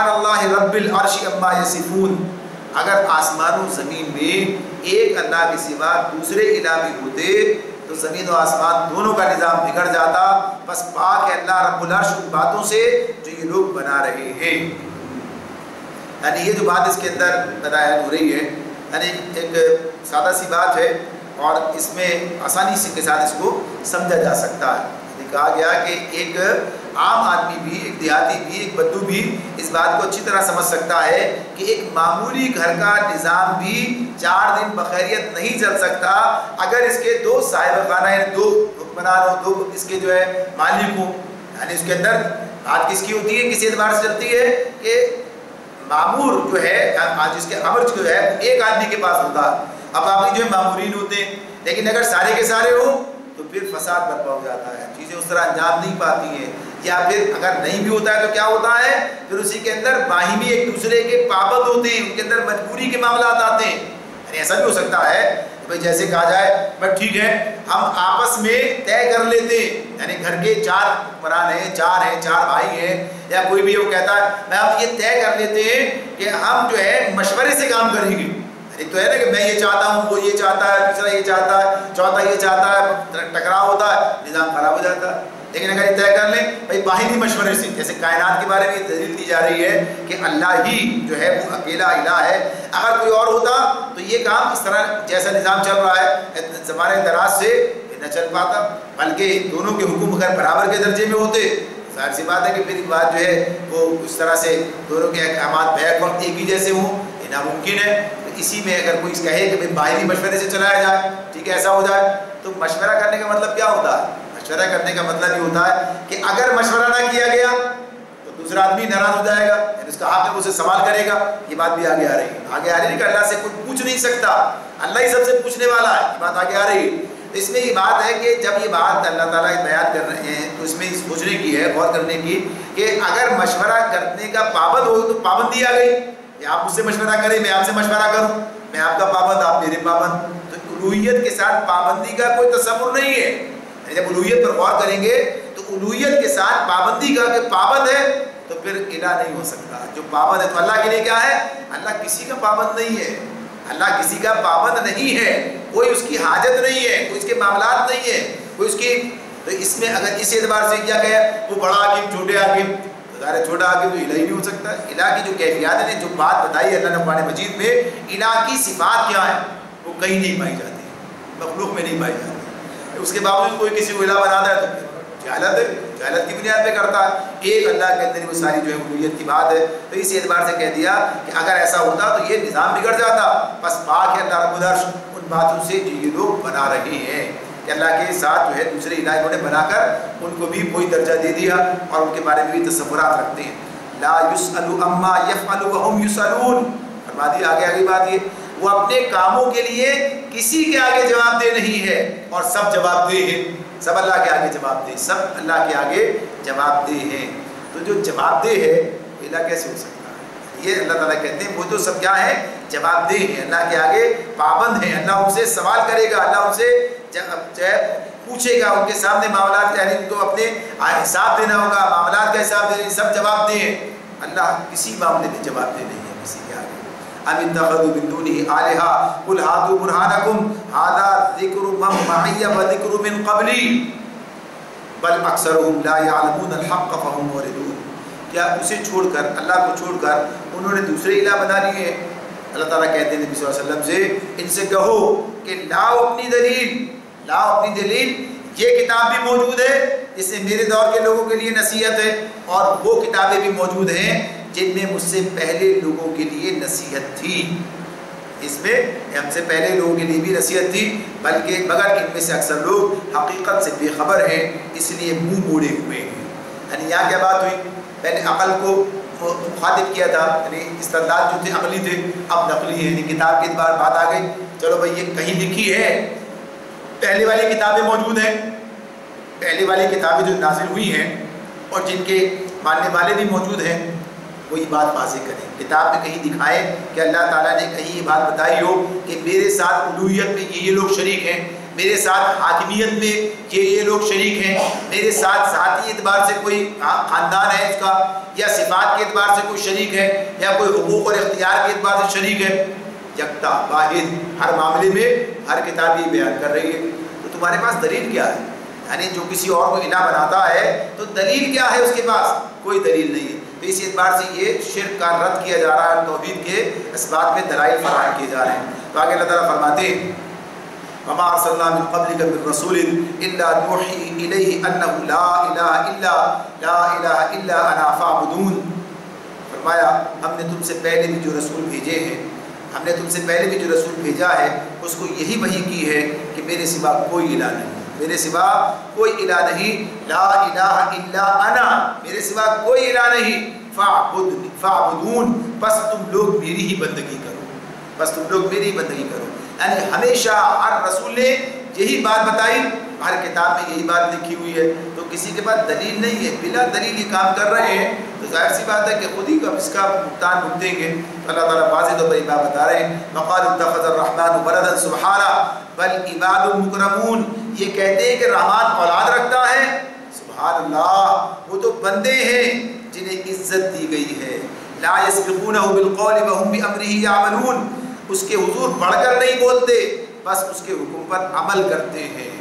اللہ رب العرش عما یصفون، اگر آسمان و زمین میں ایک اللہ کے سوا دوسرے الہ بھی ہوتے تو زمین و آسمان دونوں کا نظام بگڑ جاتا. بس پاک ہے اللہ رب العرش ان باتوں سے جو یہ لوگ بنا رہے ہیں. یعنی یہ جو بات اس کے اندر بیان ہو رہی ہے یعنی ایک سادہ سی بات ہے اور اس میں آسانی سے کے ساتھ اس کو سمجھا جا سکتا ہے. کہا گیا کہ ایک عام آدمی بھی، ایک دیہاتی بھی، ایک بدو بھی اس بات کو اچھی طرح سمجھ سکتا ہے کہ ایک معمولی گھر کا نظام بھی 4 دن بخیریت نہیں چل سکتا اگر اس کے 2 صاحب خانہ یعنی 2 حکمران ہو، 2 اس کے جو ہے مالک ہوں. یعنی اس کے اندر بات کس کی ہوتی ہے، کسی اعتبار سے چلتی ہے کہ معمور جو ہے جس کے امر جو ہے ایک آدمی کے پاس ہوتا ہے. اب باقی جو ہے معمورین ہوتے ہیں، لیکن اگر سارے کے سارے ہوں تو پھر فساد برپا ہو جاتا ہے، چیزیں اس طرح انجام نہیں پاتی ہیں. یا پھر اگر نہیں بھی ہوتا ہے تو کیا ہوتا ہے، پھر اسی کے اندر باہمی ایک دوسرے کے پابند ہوتے ہیں، ان کے اندر مجبوری کے معاملات آتے ہیں. یعنی ایسا بھی ہو سکتا ہے کہ بھائی جیسے کہا جائے بس ٹھیک ہے ہم آپس میں طے کر لیتے ہیں، یعنی گھر کے 4 حکمران ہیں، 4 بھائی ہیں یا کوئی بھی وہ کہتا ہے میں ہم یہ طے کر لیتے ہیں کہ ہم جو ہے مشورے سے کام کریں گے. تو ہے نا کہ میں یہ چاہتا ہوں، وہ یہ چاہتا ہے، دوسرا یہ چاہتا ہے، چوتھا یہ چاہتا ہے، ٹکراؤ ہوتا ہے، نظام خراب ہو جاتا ہے. لیکن اگر یہ طے کر لیں بھائی باہمی مشورے سے، جیسے کائنات کے بارے میں یہ دلیل دی جا رہی ہے کہ اللہ ہی جو ہے وہ اکیلا الہ ہے. اگر کوئی اور ہوتا تو یہ کام اس طرح جیسا نظام چل رہا ہے زمانے دراز سے نہ چل پاتا، بلکہ دونوں کے حکم اگر برابر کے درجے میں ہوتے ظاہر سی بات ہے کہ پھر بات جو ہے وہ اس طرح سے دونوں کے احکامات بیک وقت ایک ہی جیسے ہوں یہ ناممکن ہے. اسی میں اگر کوئی کہے کہ باہمی مشورے سے چلایا جائے، ٹھیک ہے ایسا ہو جائے، تو مشورہ کرنے کا مطلب کیا ہوتا ہے؟ مشورہ کرنے کا مطلب یہ ہوتا ہے کہ اگر مشورہ نہ کیا گیا تو دوسرا آدمی ناراض ہو جائے گا، یعنی اس کا حق ہے اسے سوال کرے گا. یہ بات بھی آگے آ رہی ہے، آگے آ رہی ہے کہ اللہ سے کوئی پوچھ نہیں سکتا، اللہ ہی سب سے پوچھنے والا ہے. یہ بات آگے آ رہی ہے. اس میں یہ بات ہے کہ جب یہ بات اللہ تعالیٰ بیان کر رہے ہیں تو اس میں سوچنے کی ہے، غور کرنے کی کہ اگر مشورہ کرنے کا پابند ہو تو پابندی آ گئی کہ آپ مجھ سے مشورہ کریں، میں آپ سے مشورہ کروں، میں آپ کا پابند آپ میرے پابند. تو الوہیت کے ساتھ پابندی کا کوئی تصور نہیں ہے. جب الوہیت پر غور کریں گے تو الوہیت کے ساتھ پابندی کا کہ پابند ہے تو پھر الہ نہیں ہو سکتا. جو پابند ہے تو اللہ کے لیے کیا ہے؟ اللہ کسی کا پابند نہیں ہے، اللہ کسی کا پابند نہیں ہے، کوئی اس کی حاجت نہیں ہے، کوئی اس کے معاملات نہیں ہے، کوئی اس کی. تو اس میں اگر اس اعتبار سے کیا کہ وہ بڑا حاکم چھوٹے حاکم، ظاہر چھوٹا حاکم تو الہ ہی نہیں ہو سکتا. الہ کی جو کیفیات نے جو بات بتائی ہے اللہ نے قرآن مجید میں، الہ کی صفات کیا ہے وہ کہیں نہیں پائی جاتی، مخلوق میں نہیں پائی جاتی. اس کے باوجود کوئی کسی کو الہ بنا ہے تو جہالت ہے، جہالت کی بنیاد پہ کرتا ہے. ایک اللہ کے اندر وہ ساری جو ہے الوہیت کی بات ہے. تو اس اعتبار سے کہہ دیا کہ اگر ایسا ہوتا تو یہ نظام بگڑ جاتا. بس پاک ہے اللہ رب العرش ان باتوں سے جو یہ لوگ بنا رہے ہیں کہ اللہ کے ساتھ جو ہے دوسرے الہ انہوں نے بنا کر ان کو بھی کوئی درجہ دے دیا اور ان کے بارے میں بھی تصورات رکھتے ہیں. لا يسأل عما يفعل وهم يسألون. فرما دیا آگے بات یہ وہ اپنے کاموں کے لیے کسی کے آگے جواب دہ نہیں ہے اور سب جواب دہ ہیں. سب اللہ کے آگے جواب دہ، سب اللہ کے آگے جواب دہ ہیں. تو جو جواب دہ ہے وہ الہ کیسے ہو سکتا ہے؟ یہ اللہ تعالیٰ کہتے ہیں وہ تو سب کیا ہے؟ جواب دہ ہیں، اللہ کے آگے پابند ہیں. اللہ ان سے سوال کرے گا، اللہ ان سے پوچھے گا، ان کے سامنے معاملات یعنی ان کو اپنے حساب دینا ہوگا، معاملات کا حساب دینا، سب جواب دہ ہیں. اللہ کسی معاملے میں جواب دہ نہیں ہے کسی کے آگے. ام اتخذوا من دونه آلهة قل هاتوا برهانكم هذا ذکر من معي وذکر من قبلی بل اکثرهم لا يعلمون الحق فهم موردون. کیا اسے چھوڑ کر، اللہ کو چھوڑ کر انہوں نے دوسرے الہ بنا لیے ہیں؟ اللہ تعالیٰ کہتے ہیں نبی صلی اللہ علیہ وسلم سے ان سے کہو کہ لاؤ اپنی دلیل، لاؤ اپنی دلیل. یہ کتاب بھی موجود ہے جس میں میرے دور کے لوگوں کے لیے نصیحت ہے اور وہ کتابیں بھی موجود ہیں جن میں مجھ سے پہلے لوگوں کے لیے نصیحت تھی. اس میں ہم سے پہلے لوگوں کے لیے بھی نصیحت تھی، بلکہ مگر ان میں سے اکثر لوگ حقیقت سے بے خبر ہیں، اس لیے منہ موڑے ہوئے ہیں. یعنی یہاں کیا بات ہوئی؟ پہلے عقل کو مخاطب کیا تھا، یعنی استدلال جو تھے عقلی تھے، اب نقلی ہے. یعنی کتاب کے بعد بات آ گئی، چلو بھائی یہ کہیں لکھی ہے، پہلے والی کتابیں موجود ہیں، پہلے والی کتابیں جو نازل ہوئی ہیں اور جن کے ماننے والے بھی موجود ہیں وہی بات واضح کریں. کتاب میں کہیں دکھائیں کہ اللہ تعالیٰ نے کہیں یہ بات بتائی ہو کہ میرے ساتھ الوہیت میں یہ لوگ شریک ہیں، میرے ساتھ حاکمیت میں یہ لوگ شریک ہیں، میرے ساتھ ذاتی اعتبار سے کوئی خاندان ہے اس کا، یا صفات کے اعتبار سے کوئی شریک ہے، یا کوئی حقوق اور اختیار کے اعتبار سے شریک ہے. یکتا واحد ہر معاملے میں ہر کتاب یہ بیان کر رہی ہے. تو تم تمہارے پاس دلیل کیا ہے؟ یعنی جو کسی اور کو الہ بناتا ہے تو دلیل کیا ہے اس کے پاس؟ کوئی دلیل نہیں ہے. تو اس اعتبار سے یہ شرک کا رد کیا جا رہا ہے، توحید کے اسبات میں دلائل فراہم کیے جا رہے ہیں. تو آگے اللہ تعالیٰ فرماتے ہیں وما ارسلنا من قبلك من رسول الا نوحي اليه انه لا اله الا انا فاعبدون. فرمایا ہم نے تم سے پہلے بھی جو رسول بھیجے ہیں، ہم نے تم سے پہلے بھی جو رسول بھیجا ہے اس کو یہی وحی کی ہے کہ میرے سوا کوئی الہ نہیں، میرے سوا کوئی الہ نہیں. لا الہ الا انا، میرے سوا کوئی الہ نہیں. فاعبدون، بس تم لوگ میری ہی بندگی کرو، بس تم لوگ میری ہی بندگی کرو. یعنی ہمیشہ ہر رسول نے یہی بات بتائی، ہر کتاب میں یہی بات لکھی ہوئی ہے. تو کسی کے پاس دلیل نہیں ہے، بلا دلیل یہ کام کر رہے ہیں تو ظاہر سی بات ہے کہ خود ہی اس کا بھگتان بھگتیں گے. اللہ تعالیٰ واضح طور پر یہ بات بتا رہے ہیں وقالوا اتخذ الرحمن ولدا سبحانہ بل عباد مکرمون. یہ کہتے ہیں کہ رحمان اولاد رکھتا ہے، سبحان اللہ، وہ تو بندے ہیں جنہیں عزت دی گئی ہے. لا يسبقونه بالقول وهم بأمره يعملون، اس کے حضور بڑھ کر نہیں بولتے، بس اس کے حکم پر عمل کرتے ہیں.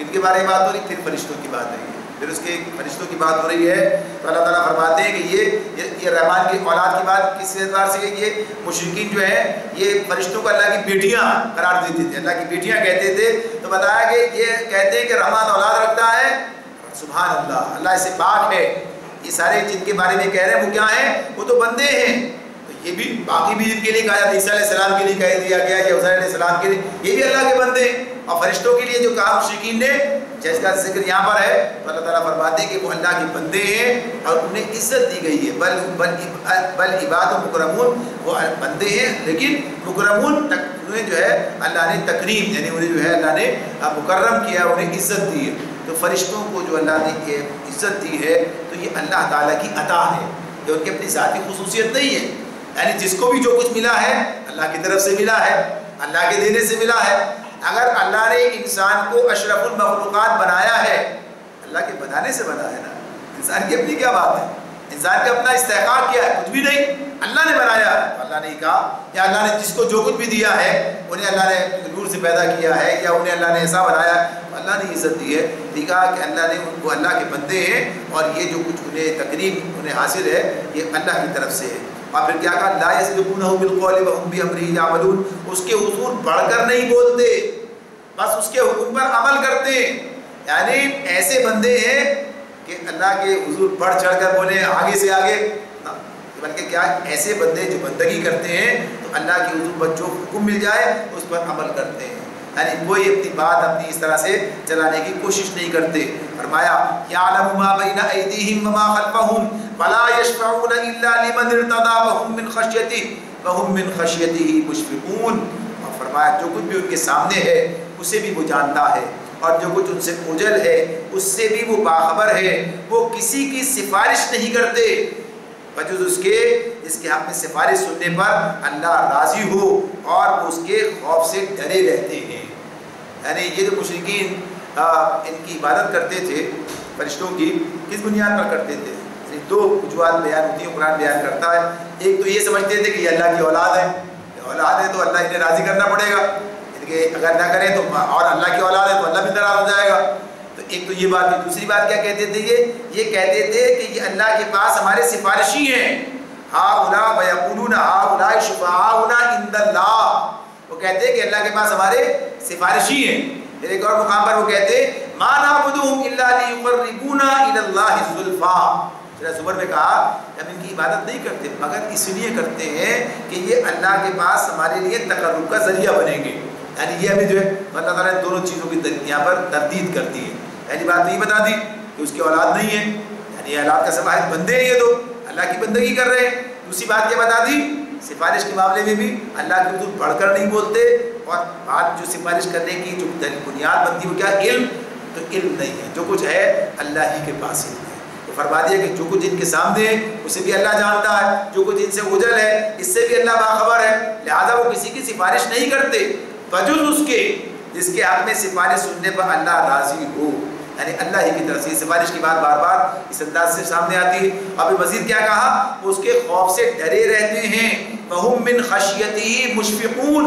ان کے بارے میں بات ہو رہی، پھر فرشتوں کی بات ہے، پھر اس کے فرشتوں کی بات ہو رہی ہے. تو اللہ تعالیٰ فرماتے ہیں کہ یہ رحمان کی اولاد کی بات کس اعتبار سے کہ یہ مشرکین جو ہیں یہ فرشتوں کو اللہ کی بیٹیاں قرار دیتے تھے، اللہ کی بیٹیاں کہتے تھے. تو بتایا کہ یہ کہتے ہیں کہ رحمان اولاد رکھتا ہے، سبحان اللہ، اللہ سے پاک ہے. یہ سارے جن کے بارے میں کہہ رہے ہیں وہ کیا ہیں؟ وہ تو بندے ہیں. تو یہ بھی باقی بھی جن کے لیے کہا جاتا ہے، عیسیٰ علیہ السلام کے لیے کہہ دیا گیا یا عزیر علیہ السلام کے لیے، یہ بھی اللہ کے بندے ہیں. اور فرشتوں کے لیے جو کہا مشرکین نے، جس کا ذکر یہاں پر ہے، تو اللہ تعالیٰ فرماتے ہیں کہ وہ اللہ کے بندے ہیں اور انہیں عزت دی گئی ہے. بل عباد مکرمون، وہ بندے ہیں لیکن مکرمون، انہیں جو ہے اللہ نے تکریم، یعنی انہیں جو ہے اللہ نے مکرم کیا، انہیں عزت دی ہے. تو فرشتوں کو جو اللہ نے عزت دی ہے تو یہ اللہ تعالیٰ کی عطا ہے، یہ ان کی اپنی ذاتی خصوصیت نہیں ہے. یعنی جس کو بھی جو کچھ ملا ہے اللہ کی طرف سے ملا ہے، اللہ کے دینے سے ملا ہے. اگر اللہ نے انسان کو اشرف المخلوقات بنایا ہے، اللہ کے بنانے سے بنا ہے نا. انسان کی اپنی کیا بات ہے؟ انسان کا اپنا استحقاق کیا ہے؟ کچھ بھی نہیں، اللہ نے بنایا ہے. اللہ نے کہا یا اللہ نے جس کو جو کچھ بھی دیا ہے انہیں اللہ نے نور سے پیدا کیا ہے یا انہیں اللہ نے ایسا بنایا ہے، اللہ نے عزت دی ہے. کہا کہ اللہ نے ان کو اللہ کے بندے ہیں اور یہ جو کچھ انہیں تقریب انہیں حاصل ہے یہ اللہ کی طرف سے ہے. اور پھر کیا کہا لا يسبقونه بالقول وهم بأمره يعملون، اس کے حضور بڑھ کر نہیں بولتے، بس اس کے حکم پر عمل کرتے ہیں. یعنی ایسے بندے ہیں کہ اللہ کے حضور بڑھ چڑھ کر بولے آگے سے آگے، بلکہ کیا ایسے بندے جو بندگی کرتے ہیں تو اللہ کے حضور پر جو حکم مل جائے اس پر عمل کرتے ہیں. یعنی کوئی اپنی بات اپنی اس طرح سے چلانے کی کوشش نہیں کرتے. فرمایا یعلم ما بین ایدیہم وما خلفہم ولا یشفعون الا لمن ارتضی وهم من خشیتہ مشفقون. اور فرمایا جو کچھ بھی ان کے سامنے ہے اسے بھی وہ جانتا ہے اور جو کچھ ان سے اوجل ہے اس سے بھی وہ باخبر ہے. وہ کسی کی سفارش نہیں کرتے بجز اس کے جس کے حق میں سفارش سننے پر اللہ راضی ہو اور وہ اس کے خوف سے ڈرے رہتے ہیں. یعنی یہ جو مشرکین ان کی عبادت کرتے تھے فرشتوں کی، کس بنیاد پر کرتے تھے؟ یعنی دو وجوہات بیان ہوتی ہیں، قرآن بیان کرتا ہے. ایک تو یہ سمجھتے تھے کہ یہ اللہ کی اولاد ہے، اولاد ہے تو اللہ انہیں راضی کرنا پڑے گا، کہ اگر نہ کریں تو اور اللہ کی اولاد ہے تو اللہ بھی ناراض ہو جائے گا. تو ایک تو یہ بات ہے. دوسری بات کیا کہتے تھے؟ یہ کہتے تھے کہ یہ اللہ کے پاس ہمارے سفارشی ہیں. ہاؤلا ویقولون ہاؤلاء شفعاؤنا عند اللہ، وہ کہتے ہیں کہ اللہ کے پاس ہمارے سفارشی ہیں. پھر ایک اور مقام پر وہ کہتے ہیں ما نعبدهم الا ليقربونا الى الله زلفى. سورہ زمر میں کہا ہم ان کی عبادت نہیں کرتے مگر اس لیے کرتے ہیں کہ یہ اللہ کے پاس ہمارے لیے تقرب کا ذریعہ بنیں گے. یعنی یہ ابھی جو ہے اللہ تعالیٰ نے دونوں چیزوں کی یہاں پر تردید کر دی ہے. پہلی بات نہیں بتا دی کہ اس کی اولاد نہیں ہے، یعنی اولاد کا سب واحد بندے ہیں، یہ تو اللہ کی بندگی کر رہے ہیں. دوسری بات کیا بتا دی؟ سفارش کے معاملے میں بھی اللہ کے حضور پڑھ کر نہیں بولتے. اور بات جو سفارش کرنے کی جو بنیاد بنتی ہے وہ کیا؟ علم. تو علم نہیں ہے، جو کچھ ہے اللہ ہی کے پاس علم ہے. تو فرما دیا کہ جو کچھ ان کے سامنے ہے اسے بھی اللہ جانتا ہے، جو کچھ ان سے اوجل ہے اس سے بھی اللہ باخبر ہے. لہذا وہ کسی کی سفارش نہیں کرتے بجز اس کے جس کے حق میں سفارش سننے پر اللہ راضی ہو. یعنی اللہ ہی کی طرف سے سفارش کی بات بار بار اس انداز سے سامنے آتی ہے. اب مزید کیا کہا؟ اس کے خوف سے ڈرے رہتے ہیں. وَهُم مِّن خَشْيَتِهِ مُشْفِقُونَ.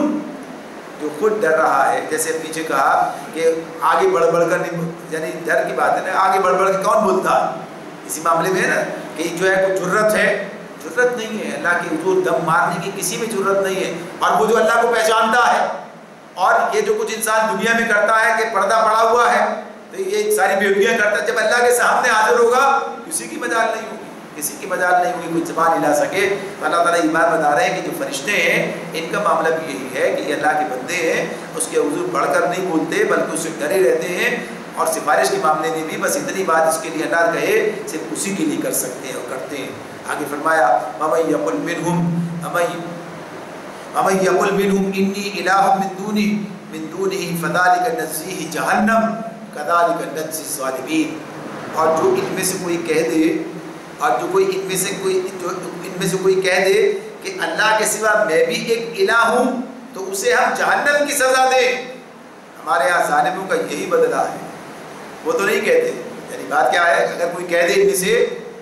جو خود ڈر رہا ہے، جیسے پیچھے کہا کہ آگے بڑھ بڑھ کر نہیں، یعنی ڈر کی بات ہے نا، آگے بڑھ بڑھ کے کون بولتا ہے؟ اسی معاملے میں ہے نا کہ جو ہے کوئی جرت ہے، جرت نہیں ہے اللہ کے حضور دم مارنے کی، کسی میں جرت نہیں ہے۔ اور وہ جو اللہ کو پہچانتا ہے، اور یہ جو کچھ انسان دنیا میں کرتا ہے کہ پردہ پڑا ہوا ہے تو یہ ساری بیوٹیاں کرتا ہے، جب اللہ کے سامنے حاضر ہوگا کسی کی مجال نہیں ہوگی، کسی کی مجال نہیں ہوگی، کوئی زبان ہلا سکے۔ تو اللہ تعالیٰ یہ بات بتا رہے ہیں کہ جو فرشتے ہیں ان کا معاملہ بھی یہی ہے کہ یہ اللہ کے بندے ہیں، اس کے حضور بڑھ کر نہیں بولتے بلکہ اس سے ڈرے رہتے ہیں، اور سفارش کے معاملے میں بھی بس اتنی بات اس کے لیے اللہ کہے صرف اسی کے لیے کر سکتے ہیں اور کرتے ہیں۔ آگے فرمایا وَمَن يَقُلْ مِنْهُمْ إِنِّي إِلَٰهٌ مِّن دُونِهِ فَذَٰلِكَ نَجْزِيهِ جَهَنَّمَ كَذَٰلِكَ نَجْزِي الظَّالِمِينَ۔ اور جو ان میں سے کوئی کہہ دے، اور جو کوئی ان میں سے کوئی کہہ دے کہ اللہ کے سوا میں بھی ایک الہ ہوں تو اسے ہم جہنم کی سزا دیں، ہمارے یہاں ظالموں کا یہی بدلہ ہے۔ وہ تو نہیں کہتے، یعنی بات کیا ہے، اگر کوئی کہہ دے ان میں سے،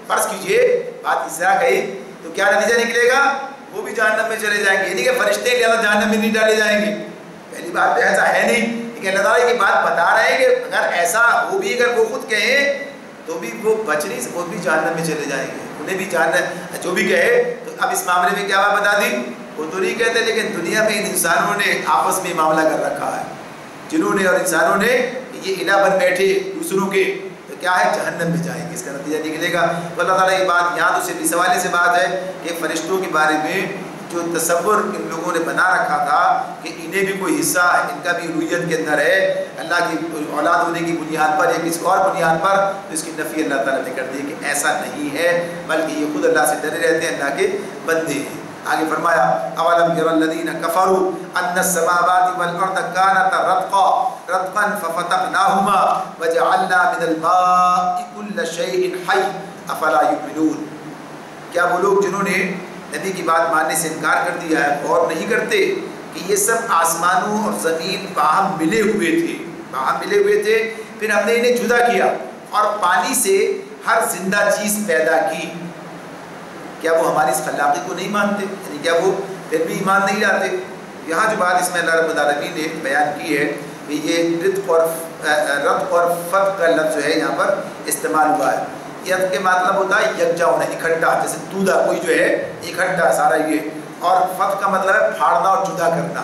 فرض کیجئے بات اس طرح کہی تو کیا نتیجہ نکلے گا؟ وہ بھی جہنم میں چلے جائیں گے، یعنی کہ فرشتے اللہ جہنم میں نہیں ڈالے جائیں گے۔ پہلی بات تو ایسا ہے نہیں، لیکن اللہ تعالیٰ کی بات بتا رہے ہیں کہ اگر ایسا وہ بھی، اگر وہ خود کہیں تو بھی وہ بچ نہیں، وہ بھی جہنم میں چلے جائیں گے، انہیں بھی جہنم، جو بھی کہے۔ تو اب اس معاملے میں کیا بات بتا دی؟ وہ تو نہیں کہتے، لیکن دنیا میں ان انسانوں نے آپس میں معاملہ کر رکھا ہے، جنہوں نے اور انسانوں نے یہ الہ بن بیٹھے دوسروں کے، تو کیا ہے جہنم میں جائیں گے، اس کا نتیجہ نکلے گا۔ تو اللہ تعالیٰ یہ بات یہاں تو صرف اس حوالے سے بات ہے کہ فرشتوں کے بارے میں جو تصور ان لوگوں نے بنا رکھا تھا کہ انہیں بھی کوئی حصہ، ان کا بھی رویت کے اندر ہے اللہ کی اولاد ہونے کی بنیاد پر یا کسی اور بنیاد پر، تو اس کی نفی اللہ تعالیٰ نے کر دی کہ ایسا نہیں ہے، بلکہ یہ خود اللہ سے ڈرے رہتے ہیں، اللہ کے بندے ہیں۔ آگے فرمایا اولم یر الذین کفروا ان السماوات والارض كانتا رتقا ففتقناهما وجعلنا من الماء كل شيء حي افلا يؤمنون۔ کیا وہ لوگ جنہوں نے نبی کی بات ماننے سے انکار کر دیا ہے غور نہیں کرتے کہ یہ سب آسمانوں اور زمین باہم ملے ہوئے تھے، پھر ہم نے انہیں جدا کیا اور پانی سے ہر زندہ چیز پیدا کی، کیا وہ ہماری اس خلاقی کو نہیں مانتے؟ یعنی کیا وہ پھر بھی ایمان نہیں لاتے؟ یہاں جو بات اس میں اللہ رب العالمین نے بیان کی ہے کہ یہ رتق اور فتق کا لفظ جو ہے یہاں پر استعمال ہوا ہے۔ یہ کے مطلب ہوتا ہے یکجا ہونا، اکٹھا، جیسے دودھا کوئی جو ہے اکٹھا سارا یہ، اور فتق کا مطلب ہے پھاڑنا اور جدا کرنا۔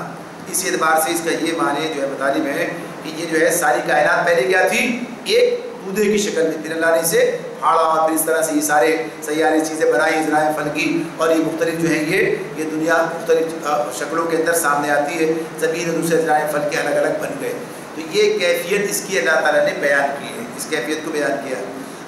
اسی اعتبار سے اس کا یہ معنی جو ہے مطالب ہے کہ یہ جو ہے ساری کائنات پہلے کیا تھی؟ ایک دودھے کی شکل میں، پھر اللہ نے اسے پھاڑا اور پھر اس طرح سے یہ سارے سیارے چیزیں بنائی، ذرائع فلکی، اور یہ مختلف جو ہیں یہ دنیا مختلف شکلوں کے اندر سامنے آتی ہے، زمین اور دوسرے ذرائع فلکی الگ الگ بن گئے۔ تو یہ کیفیت اس کی اللہ تعالیٰ نے بیان کی ہے، اس کیفیت کو بیان کیا۔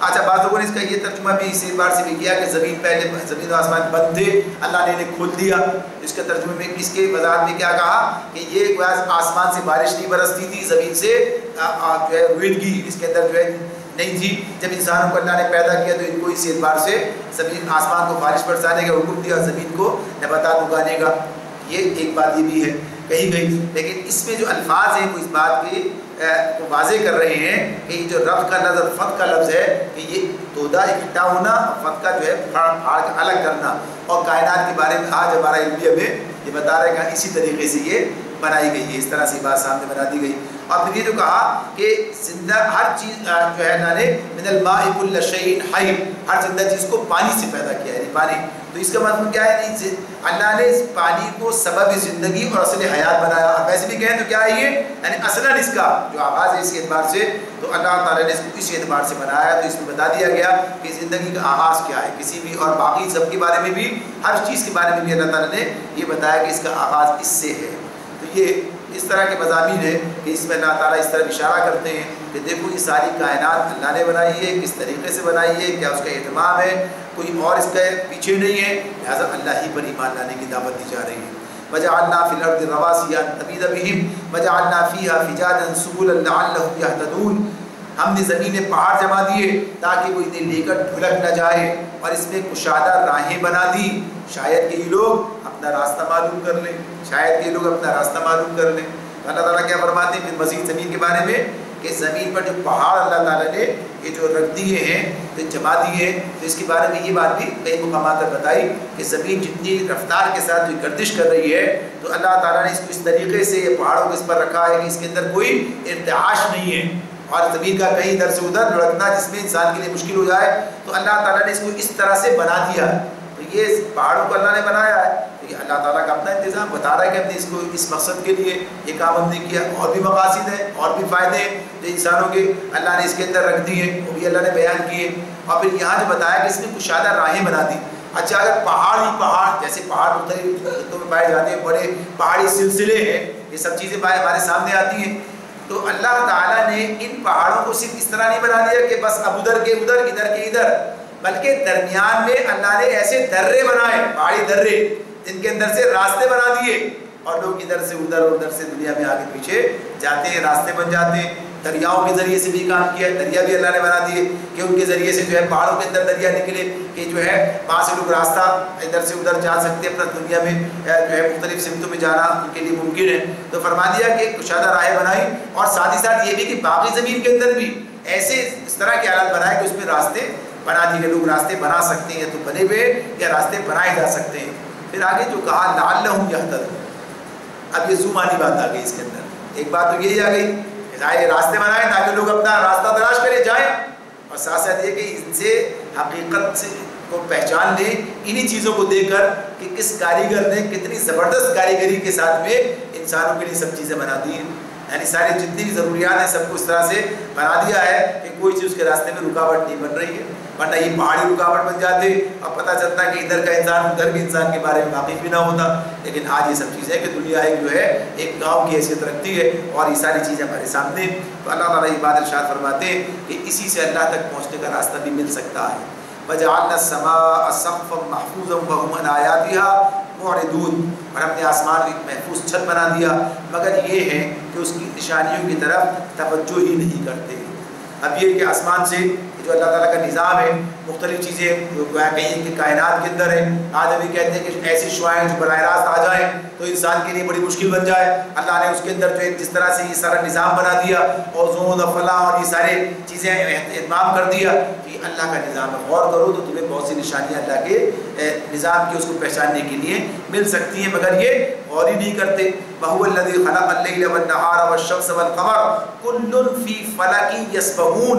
اچھا، بعض لوگوں نے اس کا یہ ترجمہ بھی اس اعتبار سے بھی کیا کہ زمین پہلے، زمین و آسمان بند تھے، اللہ نے انہیں کھول دیا۔ اس کے ترجمے میں، اس کے وضاحت میں کیا کہا کہ یہ آسمان سے بارش نہیں برستی تھی، زمین سے جو ہے رویدگی اس کے اندر جو ہے نہیں تھی۔ جب انسانوں کو اللہ نے پیدا کیا تو ان کو اس اعتبار سے زمین آسمان کو بارش برسانے کا حکم دیا، زمین کو نباتات اگانے کا۔ یہ ایک بات یہ بھی ہے کہی گئی، لیکن اس میں جو الفاظ ہیں وہ اس بات کی کو واضح کر رہے ہیں کہ یہ جو رب کا لفظ اور فتح کا لفظ ہے کہ یہ دودھا اکٹھا ہونا اور فتح کا جو ہے پھاڑ کے الگ کرنا، اور کائنات کے بارے میں آج ہمارا علمیہ میں یہ بتا رہے ہیں کہ اسی طریقے سے یہ بنائی گئی ہے، اس طرح سے بات سامنے بنا دی گئی۔ اور پھر یہ جو کہا کہ زندہ ہر چیز جو ہے اللہ نے من الماء كل شيء حي، ہر زندہ چیز کو پانی سے پیدا کیا ہے، یعنی پانی۔ تو اس کا مطلب کیا ہے؟ اللہ نے اس پانی کو سبب زندگی اور اصل حیات بنایا۔ اور ویسے بھی کہیں تو کیا ہے یہ، یعنی اصلاً اس کا جو آغاز ہے اس اعتبار سے تو اللہ تعالیٰ نے اس کو اس اعتبار سے بنایا۔ تو اس میں بتا دیا گیا کہ زندگی کا آغاز کیا ہے کسی بھی، اور باقی سب کے بارے میں بھی، ہر چیز کے بارے میں بھی اللہ تعالیٰ نے یہ بتایا کہ اس کا آغاز اس سے ہے۔ تو یہ اس طرح کے مضامین ہیں کہ اس میں اللہ تعالیٰ اس طرح اشارہ کرتے ہیں کہ دیکھو یہ ساری کائنات اللہ نے بنائی ہے، کس طریقے سے بنائی ہے، کیا اس کا اہتمام ہے، کوئی اور اس کے پیچھے نہیں ہے، لہٰذا اللہ ہی پر ایمان لانے کی دعوت دی جا رہی ہے۔ وَجَعَلْنَا فِي الْأَرْضِ رَوَاسِيَ أَن تَمِيدَ بِهِمْ وَجَعَلْنَا فِيهَا فِجَاجًا سُبُلًا لَعَلَّهُمْ يَهْتَدُونَ۔ ہم نے زمینیں پہاڑ جما دیے تاکہ وہ انہیں لے کر ڈھلک نہ جائے، اور اس میں کشادہ راہیں بنا دی، شاید کہ یہ لوگ اپنا راستہ معلوم کر لیں، شاید کہ یہ لوگ اپنا راستہ معلوم کر لیں۔ اللہ تعالیٰ کیا فرماتے ہیں پھر مزید زمین کے بارے میں کہ زمین پر جو پہاڑ اللہ تعالیٰ نے یہ جو رکھ دیے ہیں تو جما دیے ہیں، تو اس کے بارے میں یہ بات بھی کئی مقامات پر بتائی کہ زمین جتنی رفتار کے ساتھ جو گردش کر رہی ہے تو اللہ تعالیٰ نے اس کو اس طریقے سے یہ پہاڑوں کو اس پر رکھا ہے کہ اس کے اندر کوئی ارتعاش نہیں ہے، اور زمین کا کہیں ادھر سے ادھر لڑکنا جس میں انسان کے لیے مشکل ہو جائے تو اللہ تعالیٰ نے اس کو اس طرح سے بنا دیا ہے۔ تو یہ پہاڑوں کو اللہ نے بنایا ہے، تو یہ اللہ تعالیٰ کا اپنا انتظام بتا رہا ہے کہ ہم نے اس کو اس مقصد کے لیے یہ کام ہم نے کیا، اور بھی مقاصد ہیں اور بھی فائدے ہیں جو انسانوں کے اللہ نے اس کے اندر رکھ دیے، وہ بھی اللہ نے بیان کیے، اور پھر یہاں جو بتایا کہ اس نے کشادہ راہیں بنا دی۔ اچھا اگر پہاڑ ہی پہاڑ، جیسے پہاڑ مختلف خطوں میں پائے جاتے ہیں، بڑے پہاڑی سلسلے ہیں، یہ سب چیزیں ہمارے سامنے آتی ہیں، تو اللہ تعالیٰ نے ان پہاڑوں کو صرف اس طرح نہیں بنا دیا کہ بس اب ادھر کے ادھر ادھر کے ادھر، بلکہ درمیان میں اللہ نے ایسے درے بنائے، پہاڑی درے، جن کے اندر سے راستے بنا دیے، اور لوگ ادھر سے ادھر اور ادھر سے دنیا میں آگے پیچھے جاتے ہیں، راستے بن جاتے ہیں۔ دریاؤں کے ذریعے سے بھی کام کیا ہے، دریا بھی اللہ نے بنا دیے کہ ان کے ذریعے سے جو ہے پہاڑوں کے اندر دریا نکلے کہ جو ہے وہاں سے لوگ راستہ ادھر سے ادھر جا سکتے ہیں، اپنا دنیا میں جو ہے مختلف سمتوں میں جانا ان کے لیے ممکن ہے۔ تو فرما دیا کہ کشادہ راہیں بنائی، اور ساتھ ہی ساتھ یہ بھی کہ باقی زمین کے اندر بھی ایسے اس طرح کے حالات بنائے کہ اس میں راستے بنا دیے، لوگ راستے بنا سکتے ہیں، تو بنے ہوئے یا راستے بنائے جا سکتے ہیں۔ پھر آگے جو کہا لعلہم یہتدون، اب یہ زوم آنی بات آ گئی اس کے اندر، ایک بات تو یہی آ گئی راستے بنائیں تاکہ لوگ اپنا راستہ تلاش کرے جائیں، اور ساتھ ساتھ یہ کہ ان سے حقیقت سے کو پہچان لیں انہی چیزوں کو دیکھ کر کہ کس کاریگر نے کتنی زبردست کاریگری کے ساتھ میں انسانوں کے لیے سب چیزیں بنا دی ہیں، یعنی ساری جتنی بھی ضروریات ہیں سب کو اس طرح سے بنا دیا ہے کہ کوئی چیز اس کے راستے میں رکاوٹ نہیں بن رہی ہے، ورنہ یہ پہاڑی رکاوٹ بن جاتے اور پتہ چلتا کہ ادھر کا انسان ادھر کے انسان کے بارے میں واقف بھی نہ ہوتا۔ لیکن آج یہ سب چیزیں کہ دنیا ایک جو ہے ایک گاؤں کی حیثیت رکھتی ہے، اور یہ ساری چیزیں ہمارے سامنے، تو اللہ تعالیٰ یہ بات ارشاد فرماتے ہیں کہ اسی سے اللہ تک پہنچنے کا راستہ بھی مل سکتا ہے۔ وَجَعَلْنَا السَّمَاءَ سَقْفًا مَحْفُوظًا وَهُمْ عَنْ آيَاتِهَا معرضون، اور ہم نے آسمان کو ایک محفوظ چھت بنا دیا، مگر یہ ہے کہ اس کی نشانیوں کی طرف توجہ ہی نہیں کرتے۔ اب یہ کہ آسمان سے جو اللہ تعالیٰ کا نظام ہے، مختلف چیزیں جو کہیں کہ کائنات کے اندر ہے، آج ابھی کہتے ہیں کہ ایسی شعائیں جو براہ راست آ جائیں تو انسان کے لیے بڑی مشکل بن جائے، اللہ نے اس کے اندر جو ہے جس طرح سے یہ سارا نظام بنا دیا، اوزون اور فلاں اور یہ سارے چیزیں اہتمام کر دیا کہ اللہ کا نظام ہے، غور کرو تو تمہیں بہت سی نشانیاں اللہ کے نظام کی اس کو پہچاننے کے لیے مل سکتی ہیں، مگر یہ غور ہی نہیں کرتے۔ وَهُوَ الَّذِي خَلَقَ اللَّيْلَ وَالنَّهَارَ وَالشَّمْسَ وَالْقَمَرَ كُلٌّ فِي فَلَكٍ يَسْبَحُونَ،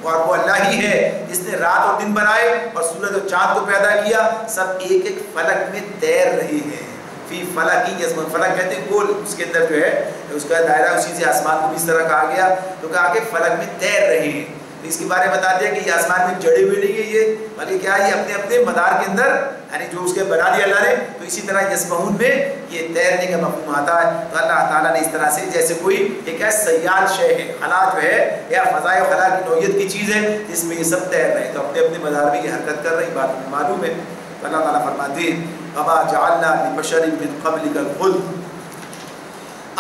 اور وہ اللہ ہی ہے جس نے رات اور دن بنائے اور سورج اور چاند کو پیدا کیا، سب ایک ایک فلک میں تیر رہے ہیں۔ فی فلک یسبحون، فلک کہتے ہیں گول، اس کے اندر جو ہے اس کا دائرہ، اسی سے آسمان کو بھی اس طرح کہا گیا، تو کہا کہ فلک میں تیر رہے ہیں۔ تو اس کے بارے میں بتا دیا کہ یہ آسمان میں جڑے ہوئے نہیں ہے یہ، بلکہ کیا ہے یہ اپنے اپنے مدار کے اندر، یعنی جو اس کے بنا دیا اللہ نے، تو اسی طرح یسبحون میں یہ تیرنے کا مفہوم آتا ہے۔ تو اللہ تعالیٰ نے اس طرح سے جیسے کوئی ایک ہے سیال شے ہے، خلا جو ہے یا فضائے خلا کی نوعیت کی چیز ہے جس میں یہ سب تیر رہے ہیں، تو اپنے اپنے مدار میں یہ حرکت کر رہی، بات ہمیں معلوم ہے۔ تو اللہ تعالیٰ فرماتے ہیں وَمَا جَعَلْنَا لِبَشَرٍ مِّن قَبْلِكَ الْخُلْدَ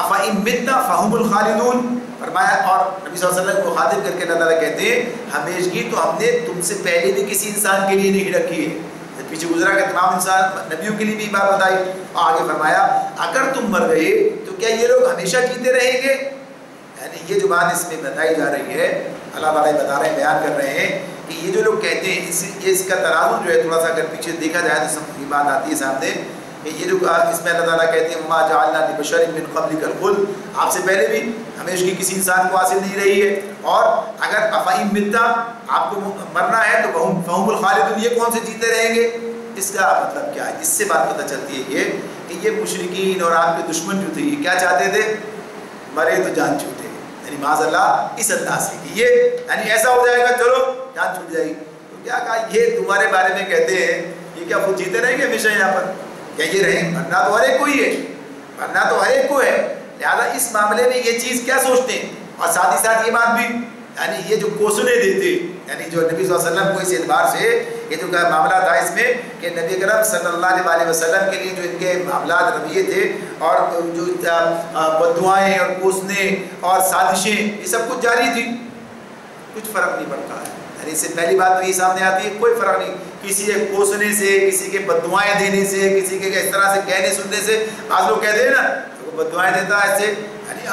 أَفَإِن مِتَّ فَهُمُ الْخَالِدُونَ، فرمایا، اور نبی صلی اللہ علیہ وسلم کو مخاطب کر کے اللہ تعالیٰ کہتے ہیں ہمیشگی تو ہم نے تم سے پہلے بھی کسی انسان کے لیے نہیں رکھی ہے، پیچھے گزرا کہ تمام انسان نبیوں کے لیے بھی بات بتائی، اور آگے فرمایا اگر تم مر گئے تو کیا یہ لوگ ہمیشہ جیتے رہیں گے؟ یعنی یہ جو بات اس میں بتائی جا رہی ہے، اللہ تعالیٰ بتا رہے ہیں، بیان کر رہے ہیں کہ یہ جو لوگ کہتے ہیں اس کا تناظر جو ہے تھوڑا سا اگر پیچھے دیکھا جائے تو یہ بات آتی ہے سامنے کہ یہ جو اس میں اللہ تعالیٰ کہتے ہیں وَمَا جَعَلْنَا لِبَشَرٍ مِّن قَبْلِكَ الْخُلْدَ، آپ سے پہلے بھی ہمیشگی کسی انسان کو حاصل نہیں رہی ہے، اور اگر أَفَإِن مِتَّ آپ کو مرنا ہے تو فَهُمُ الْخَالِدُونَ، یہ کون سے جیتے رہیں گے؟ اس کا مطلب کیا ہے؟ اس سے بات پتہ چلتی ہے یہ کہ یہ مشرکین اور آپ کے دشمن جو تھے یہ کیا چاہتے تھے؟ مرے تو جان چھوٹے، یعنی معاذ اللہ اس انداز سے کہ یہ یعنی ایسا ہو جائے گا چلو جان چھوٹ جائے گی، تو کیا کہا یہ تمہارے بارے میں کہتے ہیں یہ کیا خود جیتے رہیں گے ہمیشہ یہاں پر؟ کیا یہ رہیں؟ مرنا تو ہر ایک کو ہی ہے، مرنا تو ہر ایک کو ہے، لہٰذا اس معاملے میں یہ چیز کیا سوچتے ہیں؟ اور ساتھ ہی ساتھ یہ بات بھی یعنی یہ جو کوسنے دیتے، یعنی جو نبی صلی اللہ علیہ وسلم کو اس اعتبار سے یہ جو معاملہ تھا اس میں کہ نبی کرم صلی اللہ علیہ وسلم کے لیے جو ان کے معاملات رویے تھے اور جو بددعائیں اور کوسنے اور سازشیں یہ سب کچھ جاری تھی، کچھ فرق نہیں پڑتا ہے، یعنی اس سے پہلی بات تو یہ سامنے آتی ہے کوئی فرق نہیں، کسی کے کوسنے سے، کسی کے بددعائیں دینے سے، کسی کے اس طرح سے کہنے سننے سے، بعض لوگ کہتے ہیں نا بد دعائیں دیتا ہے، ایسے یعنی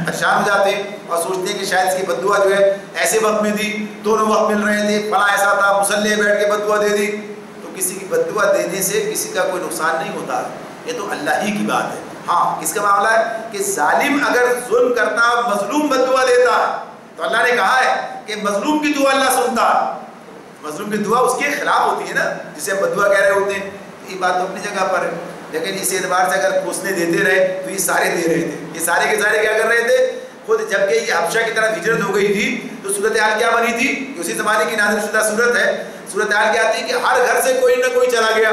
پریشان ہو جاتے ہیں اور سوچتے ہیں کہ شاید اس کی بد دعا جو ہے ایسے وقت میں دی، دونوں وقت مل رہے تھے، فلاں ایسا تھا، مصلی بیٹھ کے بد دعا دے دی. تو کسی کی بد دعا دینے سے کسی کا کوئی نقصان نہیں ہوتا، یہ تو اللہ ہی کی بات ہے. ہاں کس کا معاملہ ہے کہ ظالم اگر ظلم کرتا ہے، مظلوم بد دعا دیتا ہے، تو اللہ نے کہا ہے کہ مظلوم کی دعا اللہ سنتا ہے. مظلوم کی دعا اس کے خلاف ہوتی ہے نا، جسے ہم بد دعا کہہ رہے ہوتے ہیں. یہ بات تو اپنی جگہ پر ہے، لیکن اس اعتبار سے اگر پوچھنے دیتے رہے تو یہ سارے دے رہے تھے. یہ سارے کے سارے کیا کر رہے تھے؟ خود جب کہ یہ حبشہ کی طرف ہجرت ہو گئی تھی تو صورتحال کیا بنی تھی؟ اسی زمانے کی نازل شدہ صورت ہے. صورتحال کیا تھی کہ ہر گھر سے کوئی نہ کوئی چلا گیا.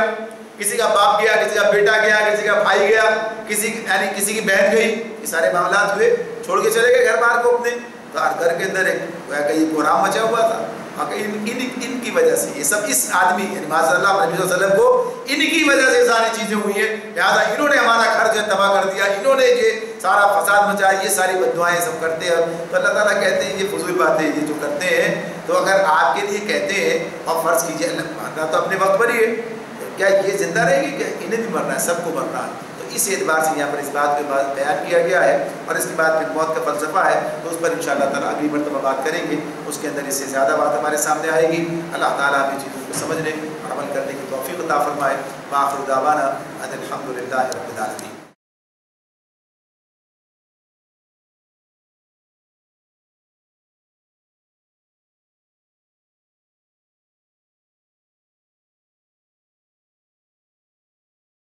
کسی کا باپ گیا، کسی کا بیٹا گیا، کسی کا بھائی گیا، یعنی کسی کی بہن گئی. یہ سارے معاملات ہوئے، چھوڑ کے چلے گئے گھر بار کو اپنے. تو ہر گھر کے اندر ایک کوہرام مچا ہوا تھا. ان کی وجہ سے یہ سب، اس آدمی یعنی معاذ اللہ نبی صلی اللہ علیہ وسلم کو ان کی وجہ سے ساری چیزیں ہوئی ہیں. لہٰذا انہوں نے ہمارا گھر جو تباہ کر دیا، انہوں نے یہ سارا فساد مچایا، یہ ساری بد دعائیں سب کرتے ہیں. تو اللہ تعالیٰ کہتے ہیں یہ فضول باتیں یہ جو کرتے ہیں. تو اگر آپ کے لیے کہتے ہیں اور فرض کیجیے اللہ تو اپنے وقت پر ہی ہے، کیا یہ زندہ رہے گی؟ کیا انہیں بھی مرنا ہے، سب کو مرنا ہے. تو اس اعتبار سے یہاں پر اس بات کے بعد بیان کیا گیا ہے. اور اس کے بعد پھر موت کا فلسفہ ہے، تو اس پر انشاءاللہ تعالیٰ اگلی مرتبہ بات کریں گے. اس کے اندر اس سے زیادہ بات ہمارے سامنے آئے گی. اللہ تعالیٰ آپ چیزوں کو سمجھنے اور عمل کرنے کی توفیق عطا فرمائے. وآخر دعوانا ان الحمد للہ رب العالمین.